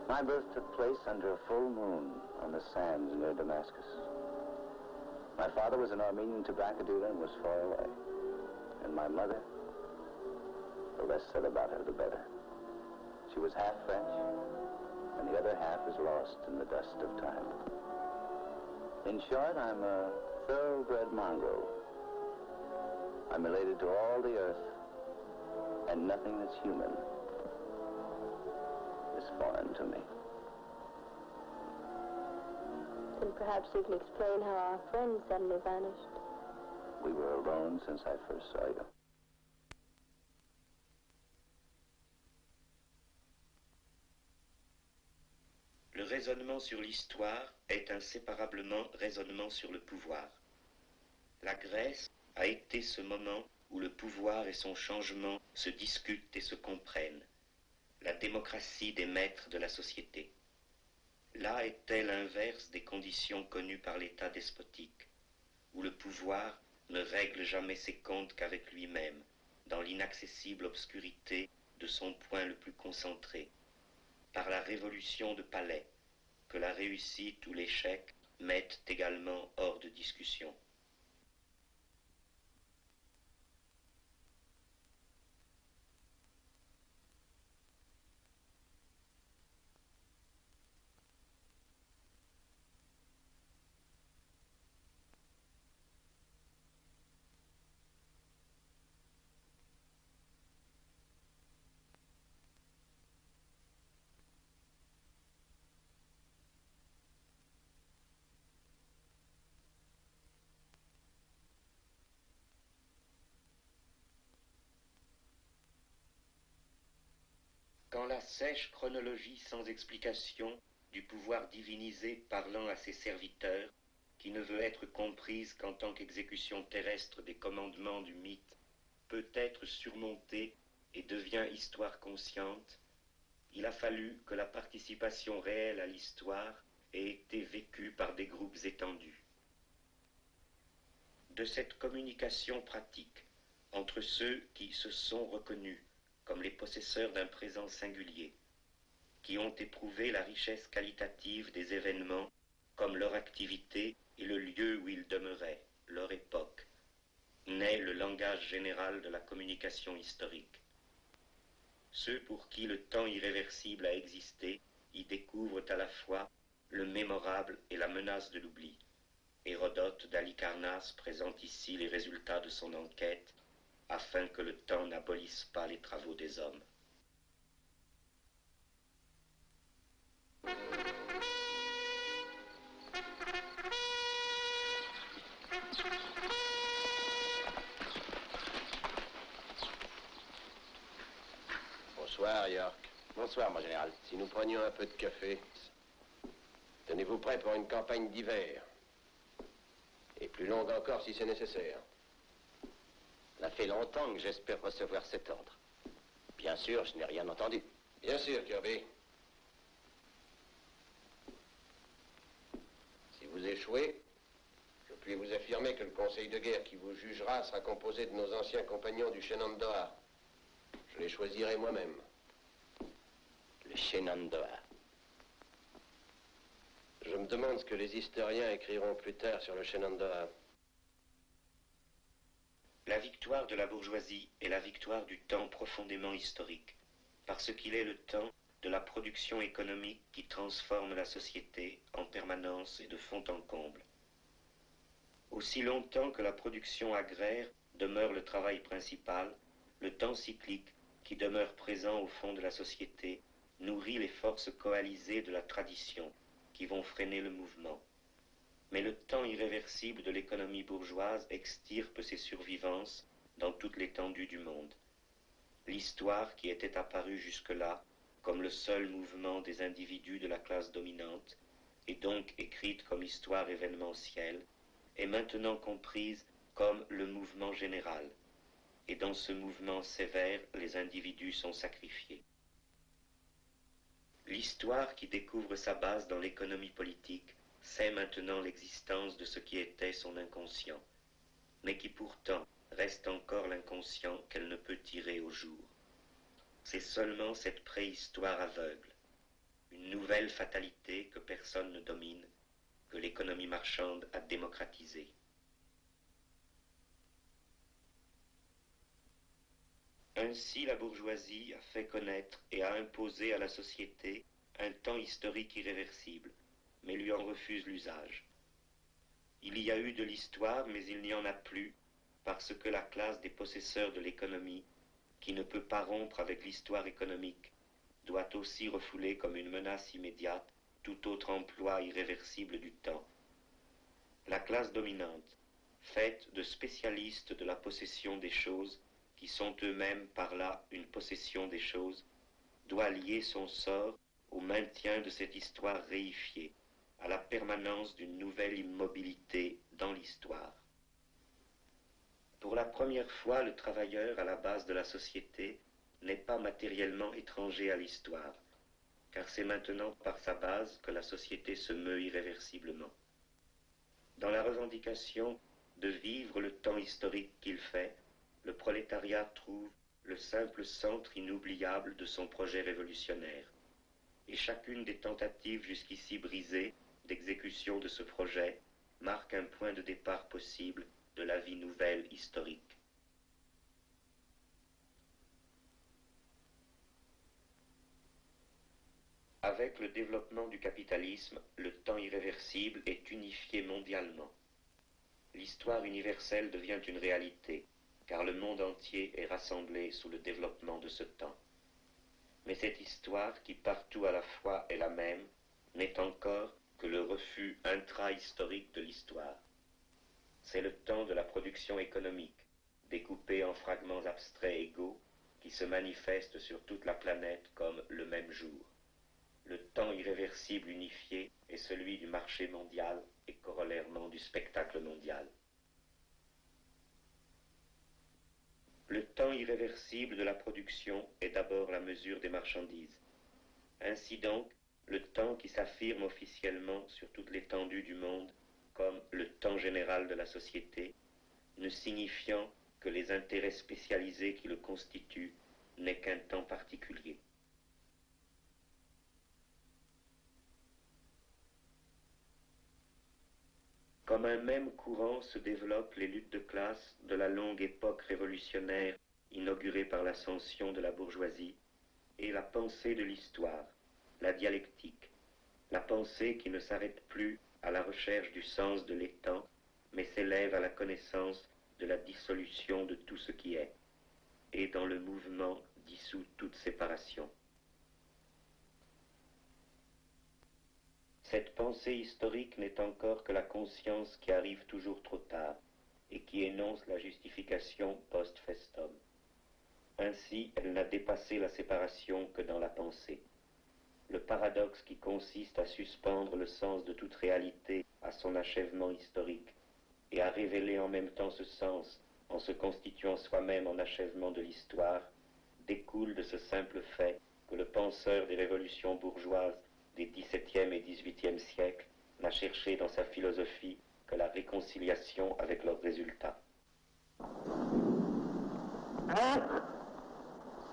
My birth took place under a full moon on the sands near Damascus. My father was an Armenian tobacco dealer and was far away. And my mother, the less said about her, the better. She was half French, and the other half is lost in the dust of time. In short, I'm a thoroughbred mongrel. I'm related to all the earth, and nothing that's human is foreign to me. Then perhaps you can explain how our friend suddenly vanished. We were alone since I first saw you. Le raisonnement sur l'histoire est inséparablement raisonnement sur le pouvoir. La Grèce a été ce moment où le pouvoir et son changement se discutent et se comprennent. La démocratie des maîtres de la société. Là était l'inverse des conditions connues par l'État despotique, où le pouvoir ne règle jamais ses comptes qu'avec lui-même, dans l'inaccessible obscurité de son point le plus concentré, par la révolution de palais, que la réussite ou l'échec mettent également hors de discussion. Quand la sèche chronologie sans explication du pouvoir divinisé parlant à ses serviteurs, qui ne veut être comprise qu'en tant qu'exécution terrestre des commandements du mythe, peut être surmontée et devient histoire consciente, il a fallu que la participation réelle à l'histoire ait été vécue par des groupes étendus. De cette communication pratique entre ceux qui se sont reconnus comme les possesseurs d'un présent singulier, qui ont éprouvé la richesse qualitative des événements comme leur activité et le lieu où ils demeuraient, leur époque, naît le langage général de la communication historique. Ceux pour qui le temps irréversible a existé y découvrent à la fois le mémorable et la menace de l'oubli. Hérodote d'Halicarnasse présente ici les résultats de son enquête afin que le temps n'abolisse pas les travaux des hommes. Bonsoir, York. Bonsoir, mon général. Si nous prenions un peu de café, tenez-vous prêt pour une campagne d'hiver. Et plus longue encore si c'est nécessaire. Ça fait longtemps que j'espère recevoir cet ordre. Bien sûr, je n'ai rien entendu. Bien sûr, Kirby. Si vous échouez, je puis vous affirmer que le conseil de guerre qui vous jugera sera composé de nos anciens compagnons du Shenandoah. Je les choisirai moi-même. Le Shenandoah. Je me demande ce que les historiens écriront plus tard sur le Shenandoah. La victoire de la bourgeoisie est la victoire du temps profondément historique, parce qu'il est le temps de la production économique qui transforme la société en permanence et de fond en comble. Aussi longtemps que la production agraire demeure le travail principal, le temps cyclique qui demeure présent au fond de la société nourrit les forces coalisées de la tradition qui vont freiner le mouvement. Mais le temps irréversible de l'économie bourgeoise extirpe ses survivances dans toute l'étendue du monde. L'histoire qui était apparue jusque-là comme le seul mouvement des individus de la classe dominante, et donc écrite comme histoire événementielle, est maintenant comprise comme le mouvement général, et dans ce mouvement sévère, les individus sont sacrifiés. L'histoire qui découvre sa base dans l'économie politique sait maintenant l'existence de ce qui était son inconscient, mais qui pourtant reste encore l'inconscient qu'elle ne peut tirer au jour. C'est seulement cette préhistoire aveugle, une nouvelle fatalité que personne ne domine, que l'économie marchande a démocratisée. Ainsi, la bourgeoisie a fait connaître et a imposé à la société un temps historique irréversible, mais lui en refuse l'usage. Il y a eu de l'histoire, mais il n'y en a plus, parce que la classe des possesseurs de l'économie, qui ne peut pas rompre avec l'histoire économique, doit aussi refouler comme une menace immédiate tout autre emploi irréversible du temps. La classe dominante, faite de spécialistes de la possession des choses, qui sont eux-mêmes par là une possession des choses, doit lier son sort au maintien de cette histoire réifiée, à la permanence d'une nouvelle immobilité dans l'histoire. Pour la première fois, le travailleur à la base de la société n'est pas matériellement étranger à l'histoire, car c'est maintenant par sa base que la société se meut irréversiblement. Dans la revendication de vivre le temps historique qu'il fait, le prolétariat trouve le simple centre inoubliable de son projet révolutionnaire, et chacune des tentatives jusqu'ici brisées d'exécution de ce projet marque un point de départ possible de la vie nouvelle historique. Avec le développement du capitalisme, le temps irréversible est unifié mondialement. L'histoire universelle devient une réalité, car le monde entier est rassemblé sous le développement de ce temps. Mais cette histoire, qui partout à la fois est la même, n'est encore que le refus intra-historique de l'histoire. C'est le temps de la production économique, découpé en fragments abstraits égaux, qui se manifestent sur toute la planète comme le même jour. Le temps irréversible unifié est celui du marché mondial et corollairement du spectacle mondial. Le temps irréversible de la production est d'abord la mesure des marchandises. Ainsi donc, le temps qui s'affirme officiellement sur toute l'étendue du monde comme le temps général de la société, ne signifiant que les intérêts spécialisés qui le constituent n'est qu'un temps particulier. Comme un même courant se développent les luttes de classe de la longue époque révolutionnaire inaugurée par l'ascension de la bourgeoisie, et la pensée de l'histoire, la dialectique, la pensée qui ne s'arrête plus à la recherche du sens de l'étang, mais s'élève à la connaissance de la dissolution de tout ce qui est, et dans le mouvement dissout toute séparation. Cette pensée historique n'est encore que la conscience qui arrive toujours trop tard et qui énonce la justification post festum. Ainsi, elle n'a dépassé la séparation que dans la pensée. Le paradoxe qui consiste à suspendre le sens de toute réalité à son achèvement historique et à révéler en même temps ce sens en se constituant soi-même en achèvement de l'histoire, découle de ce simple fait que le penseur des révolutions bourgeoises des XVIIe et XVIIIe siècles n'a cherché dans sa philosophie que la réconciliation avec leurs résultats.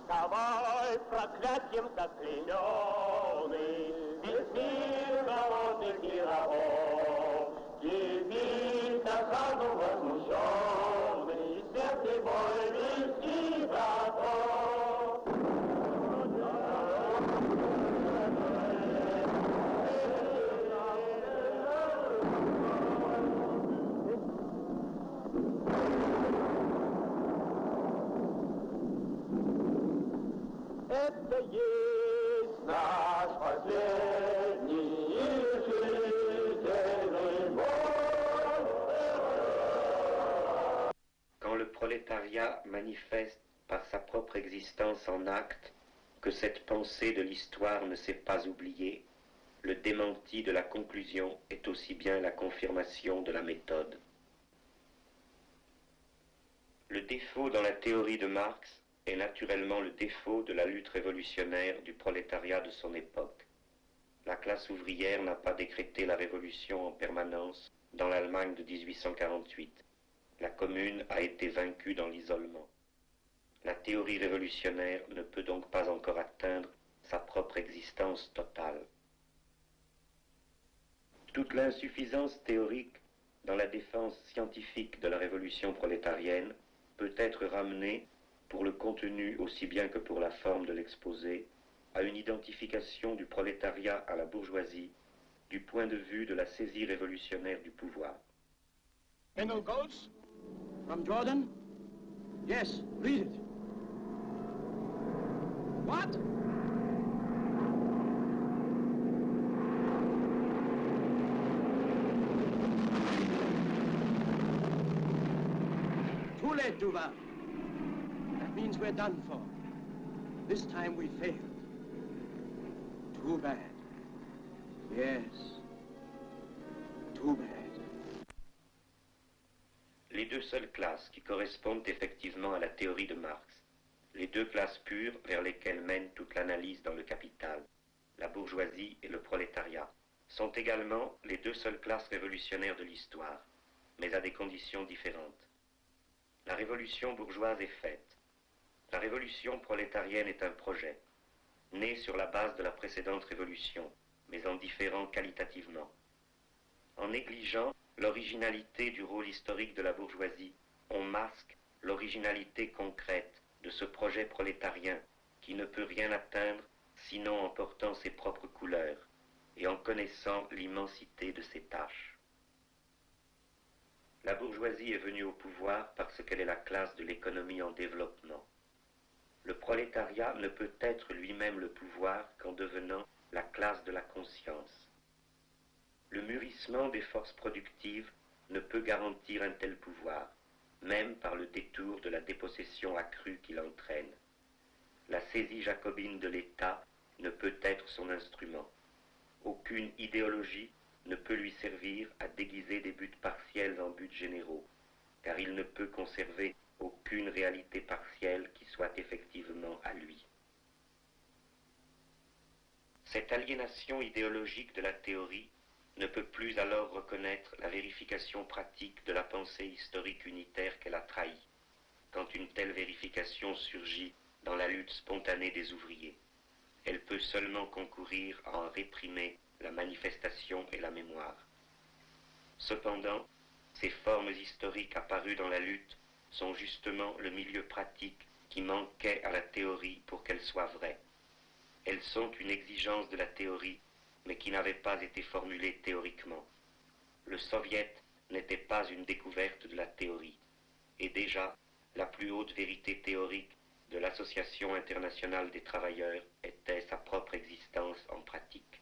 Вставай, проклятьем заклейменный, весь мир голодных и рабов, явись на хану возмущенный, свет prolétariat manifeste par sa propre existence en acte que cette pensée de l'histoire ne s'est pas oubliée, le démenti de la conclusion est aussi bien la confirmation de la méthode. Le défaut dans la théorie de Marx est naturellement le défaut de la lutte révolutionnaire du prolétariat de son époque. La classe ouvrière n'a pas décrété la révolution en permanence dans l'Allemagne de 1848. La Commune a été vaincue dans l'isolement. La théorie révolutionnaire ne peut donc pas encore atteindre sa propre existence totale. Toute l'insuffisance théorique dans la défense scientifique de la révolution prolétarienne peut être ramenée, pour le contenu aussi bien que pour la forme de l'exposé, à une identification du prolétariat à la bourgeoisie du point de vue de la saisie révolutionnaire du pouvoir. General Goltz, from Jordan? Yes, read it. What? Too late, Duval. That means we're done for. This time we failed. Too bad. Yes. Too bad. Les deux seules classes qui correspondent effectivement à la théorie de Marx, les deux classes pures vers lesquelles mène toute l'analyse dans le Capital, la bourgeoisie et le prolétariat, sont également les deux seules classes révolutionnaires de l'histoire, mais à des conditions différentes. La révolution bourgeoise est faite. La révolution prolétarienne est un projet, né sur la base de la précédente révolution, mais en différant qualitativement. En négligeant l'originalité du rôle historique de la bourgeoisie, on masque l'originalité concrète de ce projet prolétarien qui ne peut rien atteindre sinon en portant ses propres couleurs et en connaissant l'immensité de ses tâches. La bourgeoisie est venue au pouvoir parce qu'elle est la classe de l'économie en développement. Le prolétariat ne peut être lui-même le pouvoir qu'en devenant la classe de la conscience. Le mûrissement des forces productives ne peut garantir un tel pouvoir, même par le détour de la dépossession accrue qu'il entraîne. La saisie jacobine de l'État ne peut être son instrument. Aucune idéologie ne peut lui servir à déguiser des buts partiels en buts généraux, car il ne peut conserver aucune réalité partielle qui soit effectivement à lui. Cette aliénation idéologique de la théorie ne peut plus alors reconnaître la vérification pratique de la pensée historique unitaire qu'elle a trahie, quand une telle vérification surgit dans la lutte spontanée des ouvriers. Elle peut seulement concourir à en réprimer la manifestation et la mémoire. Cependant, ces formes historiques apparues dans la lutte sont justement le milieu pratique qui manquait à la théorie pour qu'elle soit vraie. Elles sont une exigence de la théorie, mais qui n'avait pas été formulée théoriquement. Le soviet n'était pas une découverte de la théorie, et déjà, la plus haute vérité théorique de l'Association internationale des travailleurs était sa propre existence en pratique.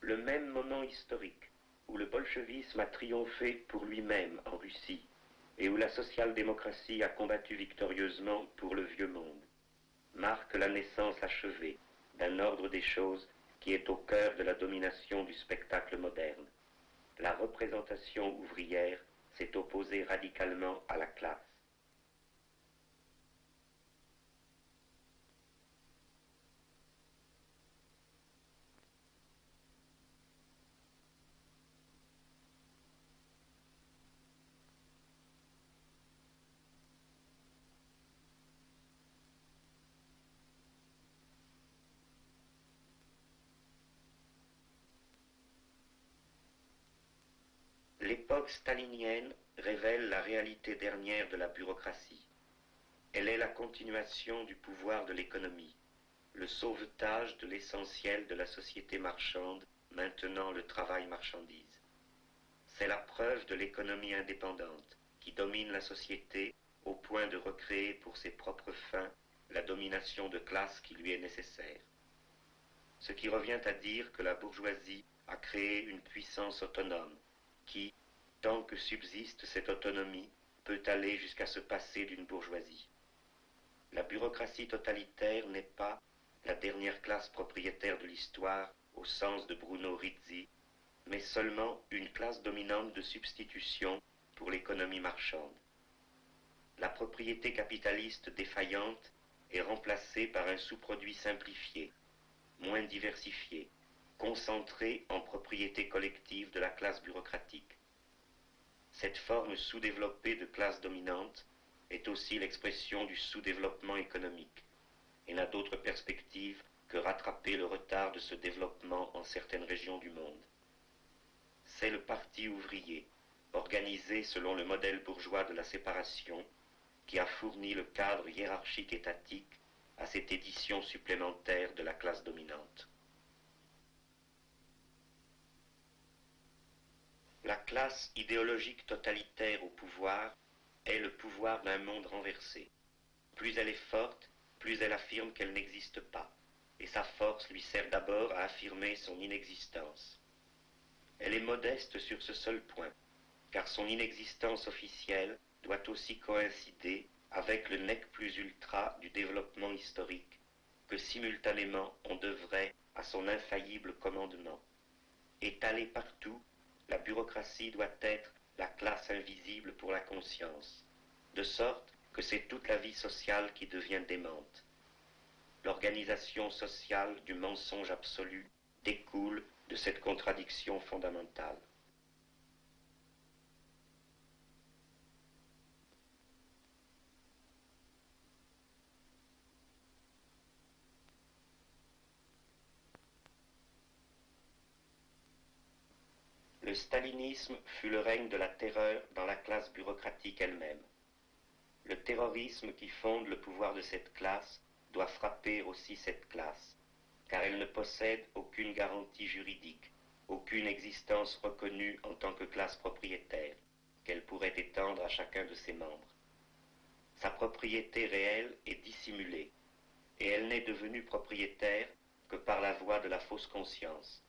Le même moment historique où le bolchevisme a triomphé pour lui-même en Russie et où la social-démocratie a combattu victorieusement pour le vieux monde, marque la naissance achevée d'un ordre des choses qui est au cœur de la domination du spectacle moderne. La représentation ouvrière s'est opposée radicalement à la classe. L'époque stalinienne révèle la réalité dernière de la bureaucratie. Elle est la continuation du pouvoir de l'économie, le sauvetage de l'essentiel de la société marchande, maintenant le travail marchandise. C'est la preuve de l'économie indépendante qui domine la société au point de recréer pour ses propres fins la domination de classe qui lui est nécessaire. Ce qui revient à dire que la bourgeoisie a créé une puissance autonome qui, tant que subsiste cette autonomie, peut aller jusqu'à se passer d'une bourgeoisie. La bureaucratie totalitaire n'est pas la dernière classe propriétaire de l'histoire au sens de Bruno Rizzi, mais seulement une classe dominante de substitution pour l'économie marchande. La propriété capitaliste défaillante est remplacée par un sous-produit simplifié, moins diversifié, concentré en propriété collective de la classe bureaucratique. Cette forme sous-développée de classe dominante est aussi l'expression du sous-développement économique et n'a d'autre perspective que rattraper le retard de ce développement en certaines régions du monde. C'est le parti ouvrier, organisé selon le modèle bourgeois de la séparation, qui a fourni le cadre hiérarchique étatique à cette édition supplémentaire de la classe dominante. La classe idéologique totalitaire au pouvoir est le pouvoir d'un monde renversé. Plus elle est forte, plus elle affirme qu'elle n'existe pas, et sa force lui sert d'abord à affirmer son inexistence. Elle est modeste sur ce seul point, car son inexistence officielle doit aussi coïncider avec le nec plus ultra du développement historique, que simultanément on devrait à son infaillible commandement. Étalée partout, la bureaucratie doit être la classe invisible pour la conscience, de sorte que c'est toute la vie sociale qui devient démente. L'organisation sociale du mensonge absolu découle de cette contradiction fondamentale. Le stalinisme fut le règne de la terreur dans la classe bureaucratique elle-même. Le terrorisme qui fonde le pouvoir de cette classe doit frapper aussi cette classe, car elle ne possède aucune garantie juridique, aucune existence reconnue en tant que classe propriétaire, qu'elle pourrait étendre à chacun de ses membres. Sa propriété réelle est dissimulée, et elle n'est devenue propriétaire que par la voie de la fausse conscience.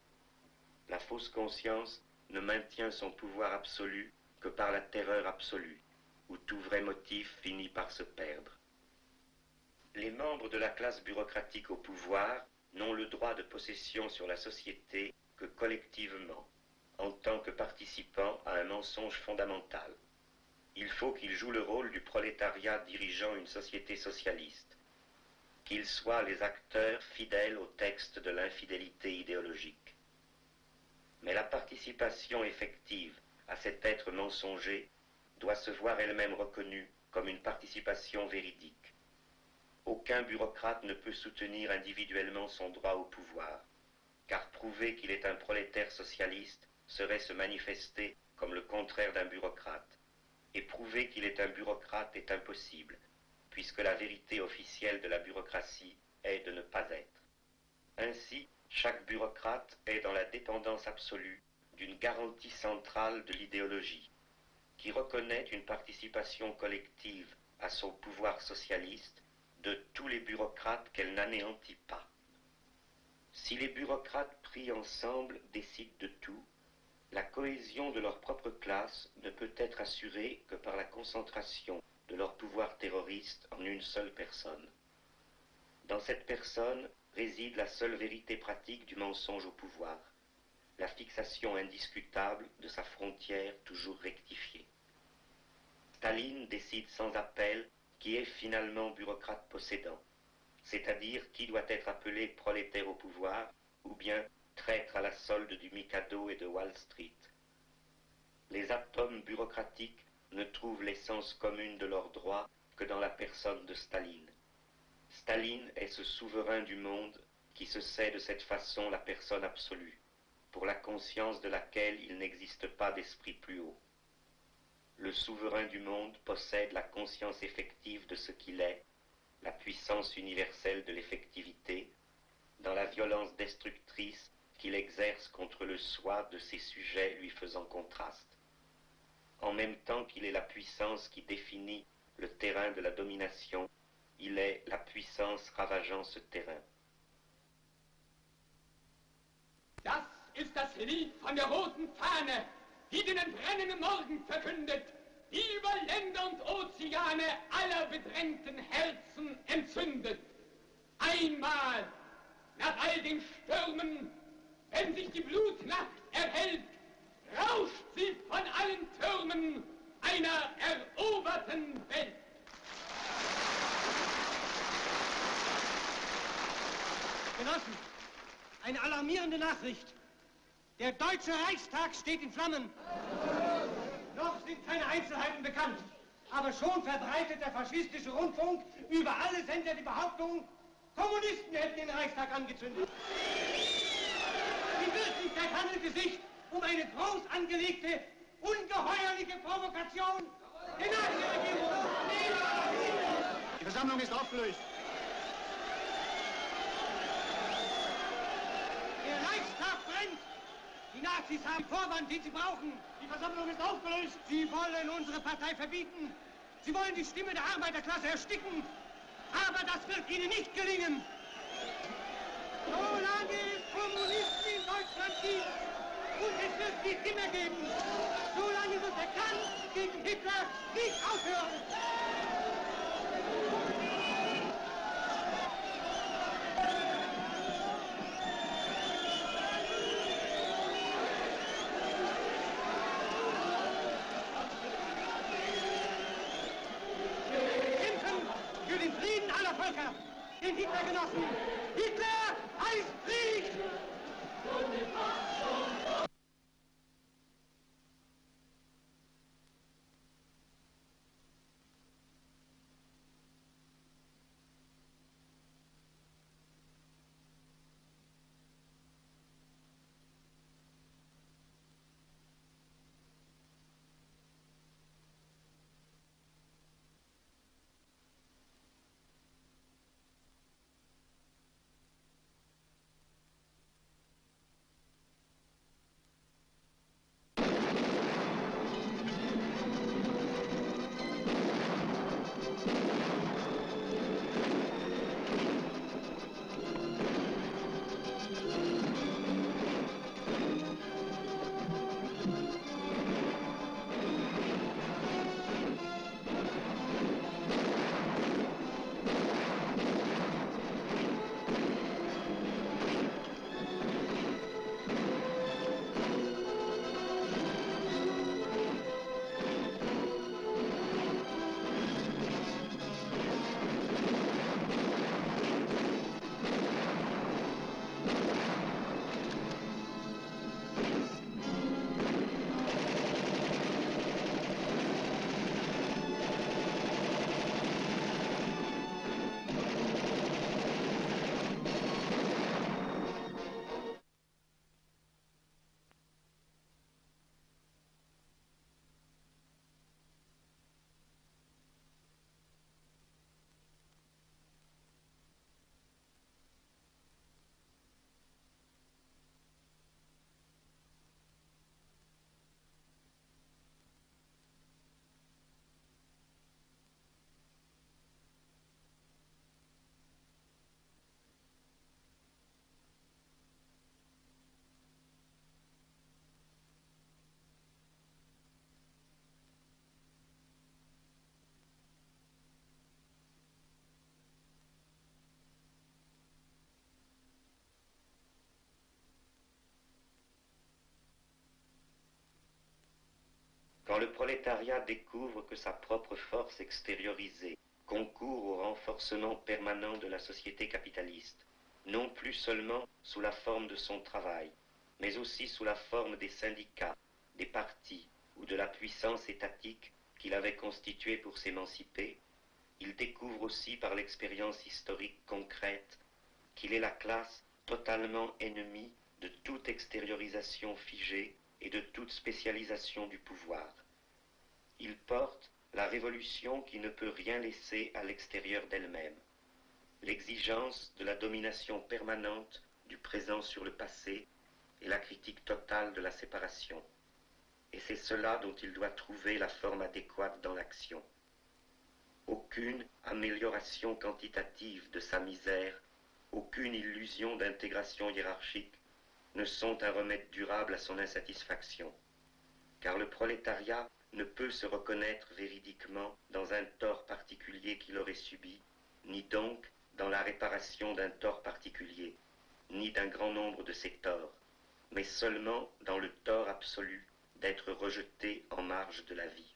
La fausse conscience ne maintient son pouvoir absolu que par la terreur absolue, où tout vrai motif finit par se perdre. Les membres de la classe bureaucratique au pouvoir n'ont le droit de possession sur la société que collectivement, en tant que participants à un mensonge fondamental. Il faut qu'ils jouent le rôle du prolétariat dirigeant une société socialiste, qu'ils soient les acteurs fidèles au texte de l'infidélité idéologique. Mais la participation effective à cet être mensonger doit se voir elle-même reconnue comme une participation véridique. Aucun bureaucrate ne peut soutenir individuellement son droit au pouvoir, car prouver qu'il est un prolétaire socialiste serait se manifester comme le contraire d'un bureaucrate, et prouver qu'il est un bureaucrate est impossible, puisque la vérité officielle de la bureaucratie est de ne pas être. Ainsi, chaque bureaucrate est dans la dépendance absolue d'une garantie centrale de l'idéologie, qui reconnaît une participation collective à son pouvoir socialiste de tous les bureaucrates qu'elle n'anéantit pas. Si les bureaucrates pris ensemble décident de tout, la cohésion de leur propre classe ne peut être assurée que par la concentration de leur pouvoir terroriste en une seule personne. Dans cette personne réside la seule vérité pratique du mensonge au pouvoir, la fixation indiscutable de sa frontière toujours rectifiée. Staline décide sans appel qui est finalement bureaucrate possédant, c'est-à-dire qui doit être appelé prolétaire au pouvoir ou bien traître à la solde du Mikado et de Wall Street. Les atomes bureaucratiques ne trouvent l'essence commune de leurs droits que dans la personne de Staline. Staline est ce souverain du monde qui se sait de cette façon la personne absolue, pour la conscience de laquelle il n'existe pas d'esprit plus haut. Le souverain du monde possède la conscience effective de ce qu'il est, la puissance universelle de l'effectivité, dans la violence destructrice qu'il exerce contre le soi de ses sujets lui faisant contraste. En même temps qu'il est la puissance qui définit le terrain de la domination, il est la puissance ravageant ce terrain. Das ist das Lied von der roten Fahne, die den brennenden Morgen verkündet, die über Länder und Ozeane aller bedrängten Herzen entzündet. Einmal, nach all den Stürmen, wenn sich die Blutnacht erhellt, rauscht sie von allen Türmen einer eroberten Welt. Genossen, eine alarmierende Nachricht. Der Deutsche Reichstag steht in Flammen. Noch sind keine Einzelheiten bekannt, aber schon verbreitet der faschistische Rundfunk über alle Sender die Behauptung, Kommunisten hätten den Reichstag angezündet. In Wirklichkeit handelt es sich um eine groß angelegte, ungeheuerliche Provokation der Nazi-Regierung. Die Versammlung ist aufgelöst. Der Reichstag brennt. Die Nazis haben Vorwand, den sie brauchen. Die Versammlung ist aufgelöst. Sie wollen unsere Partei verbieten. Sie wollen die Stimme der Arbeiterklasse ersticken. Aber das wird ihnen nicht gelingen. Solange es Kommunisten in Deutschland gibt, und es wird sie immer geben, solange wird der Kampf gegen Hitler nicht aufhören. Für den Frieden aller Völker, den Hitlergenossen. Hitler heißt Krieg! Quand le prolétariat découvre que sa propre force extériorisée concourt au renforcement permanent de la société capitaliste, non plus seulement sous la forme de son travail, mais aussi sous la forme des syndicats, des partis ou de la puissance étatique qu'il avait constituée pour s'émanciper, il découvre aussi par l'expérience historique concrète qu'il est la classe totalement ennemie de toute extériorisation figée et de toute spécialisation du pouvoir. Il porte la révolution qui ne peut rien laisser à l'extérieur d'elle-même, l'exigence de la domination permanente du présent sur le passé et la critique totale de la séparation. Et c'est cela dont il doit trouver la forme adéquate dans l'action. Aucune amélioration quantitative de sa misère, aucune illusion d'intégration hiérarchique ne sont un remède durable à son insatisfaction, car le prolétariat ne peut se reconnaître véridiquement dans un tort particulier qu'il aurait subi, ni donc dans la réparation d'un tort particulier, ni d'un grand nombre de ses torts, mais seulement dans le tort absolu d'être rejeté en marge de la vie.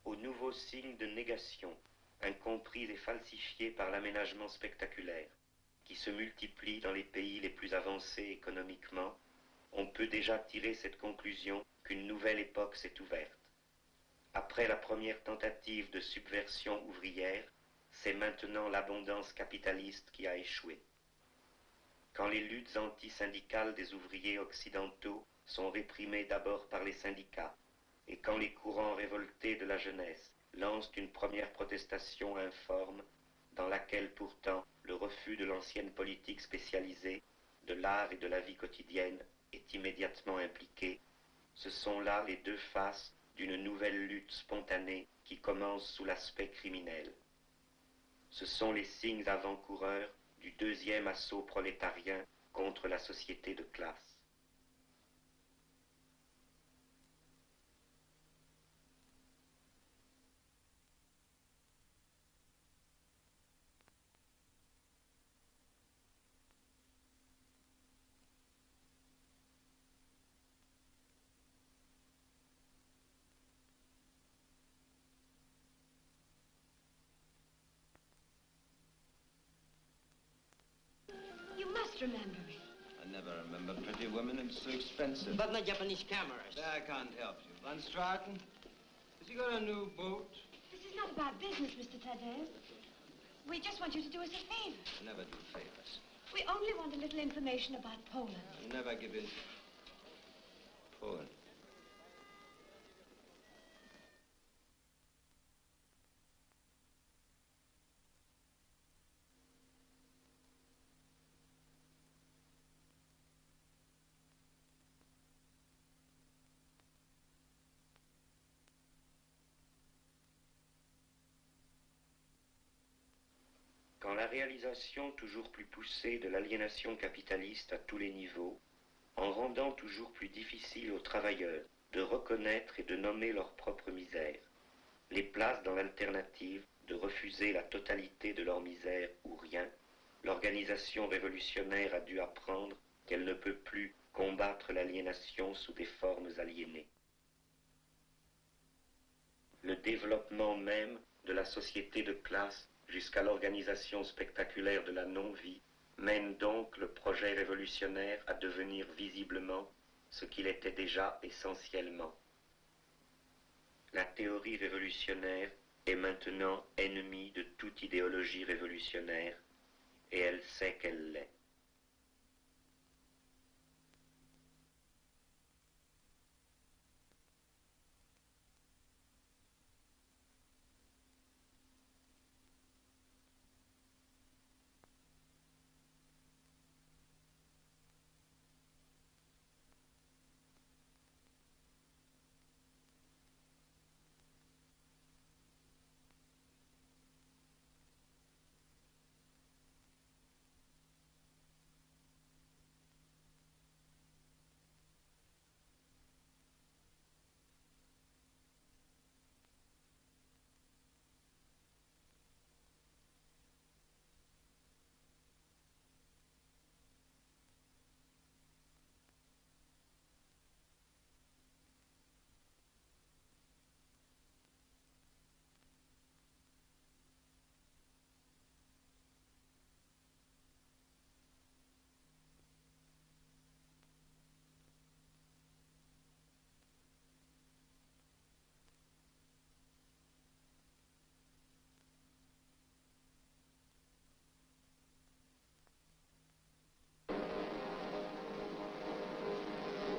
aux nouveaux signes de négation, incompris et falsifiés par l'aménagement spectaculaire, qui se multiplient dans les pays les plus avancés économiquement, on peut déjà tirer cette conclusion qu'une nouvelle époque s'est ouverte. Après la première tentative de subversion ouvrière, c'est maintenant l'abondance capitaliste qui a échoué. Quand les luttes antisyndicales des ouvriers occidentaux sont réprimées d'abord par les syndicats, et quand les courants révoltés de la jeunesse lancent une première protestation informe, dans laquelle pourtant le refus de l'ancienne politique spécialisée, de l'art et de la vie quotidienne est immédiatement impliqué, ce sont là les deux faces d'une nouvelle lutte spontanée qui commence sous l'aspect criminel. Ce sont les signes avant-coureurs du deuxième assaut prolétarien contre la société de classe. Remember me. I never remember pretty women. It's so expensive. But my Japanese cameras. I can't help you. Van Straten, has he got a new boat? This is not about business, Mr. Tadeo. We just want you to do us a favor. I never do favors. We only want a little information about Poland. I never give in. Poland. Quand la réalisation toujours plus poussée de l'aliénation capitaliste à tous les niveaux, en rendant toujours plus difficile aux travailleurs de reconnaître et de nommer leur propre misère, les place dans l'alternative de refuser la totalité de leur misère ou rien, l'organisation révolutionnaire a dû apprendre qu'elle ne peut plus combattre l'aliénation sous des formes aliénées. Le développement même de la société de classe jusqu'à l'organisation spectaculaire de la non-vie, mène donc le projet révolutionnaire à devenir visiblement ce qu'il était déjà essentiellement. La théorie révolutionnaire est maintenant ennemie de toute idéologie révolutionnaire, et elle sait qu'elle l'est.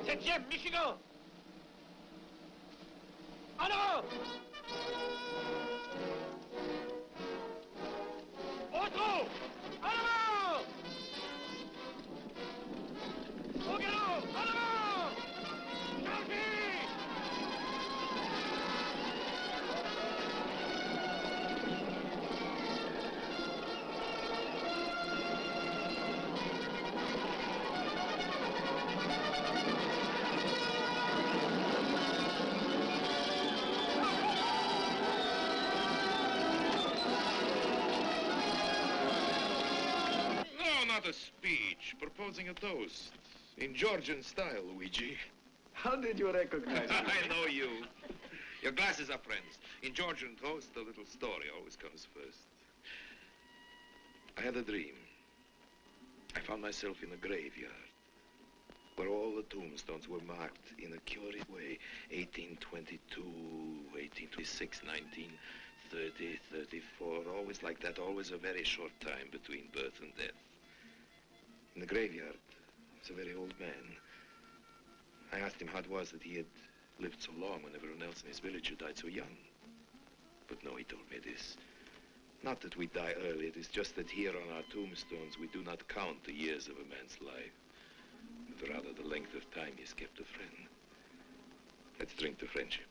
Septième, Michigan. En avant. Au trot. En avant. Au galop. En avant. Chargez. A speech proposing a toast in Georgian style, Luigi. How did you recognize me? I know you. Your glasses are friends. In Georgian toast, the little story always comes first. I had a dream. I found myself in a graveyard where all the tombstones were marked in a curious way. 1822, 1826, 1930, 34, always like that, always a very short time between birth and death. In the graveyard was a very old man. I asked him how it was that he had lived so long when everyone else in his village had died so young. But no, he told me this. Not that we die early, it is just that here on our tombstones we do not count the years of a man's life, but rather the length of time he has kept a friend. Let's drink to friendship.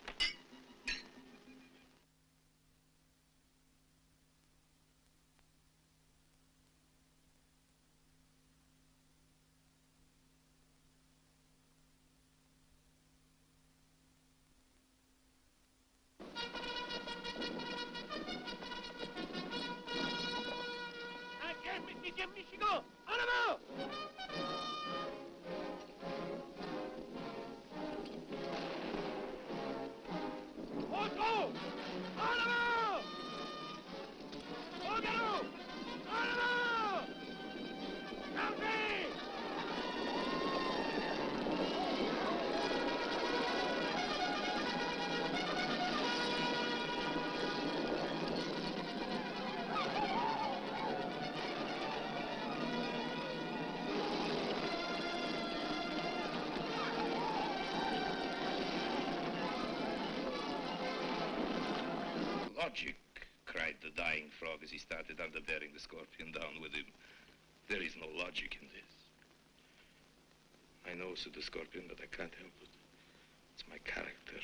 Michigan, en avant! Au trot! En avant! Au galop! En avant! Chargez! Logic, cried the dying frog as he started underbearing the scorpion down with him. There is no logic in this. I know, said the scorpion, but I can't help it. It's my character.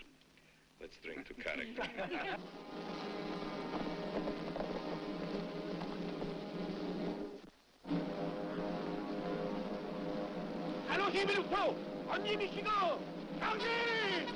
Let's drink to character. Allons-y, Milou! Ogni Michigan! Chargez!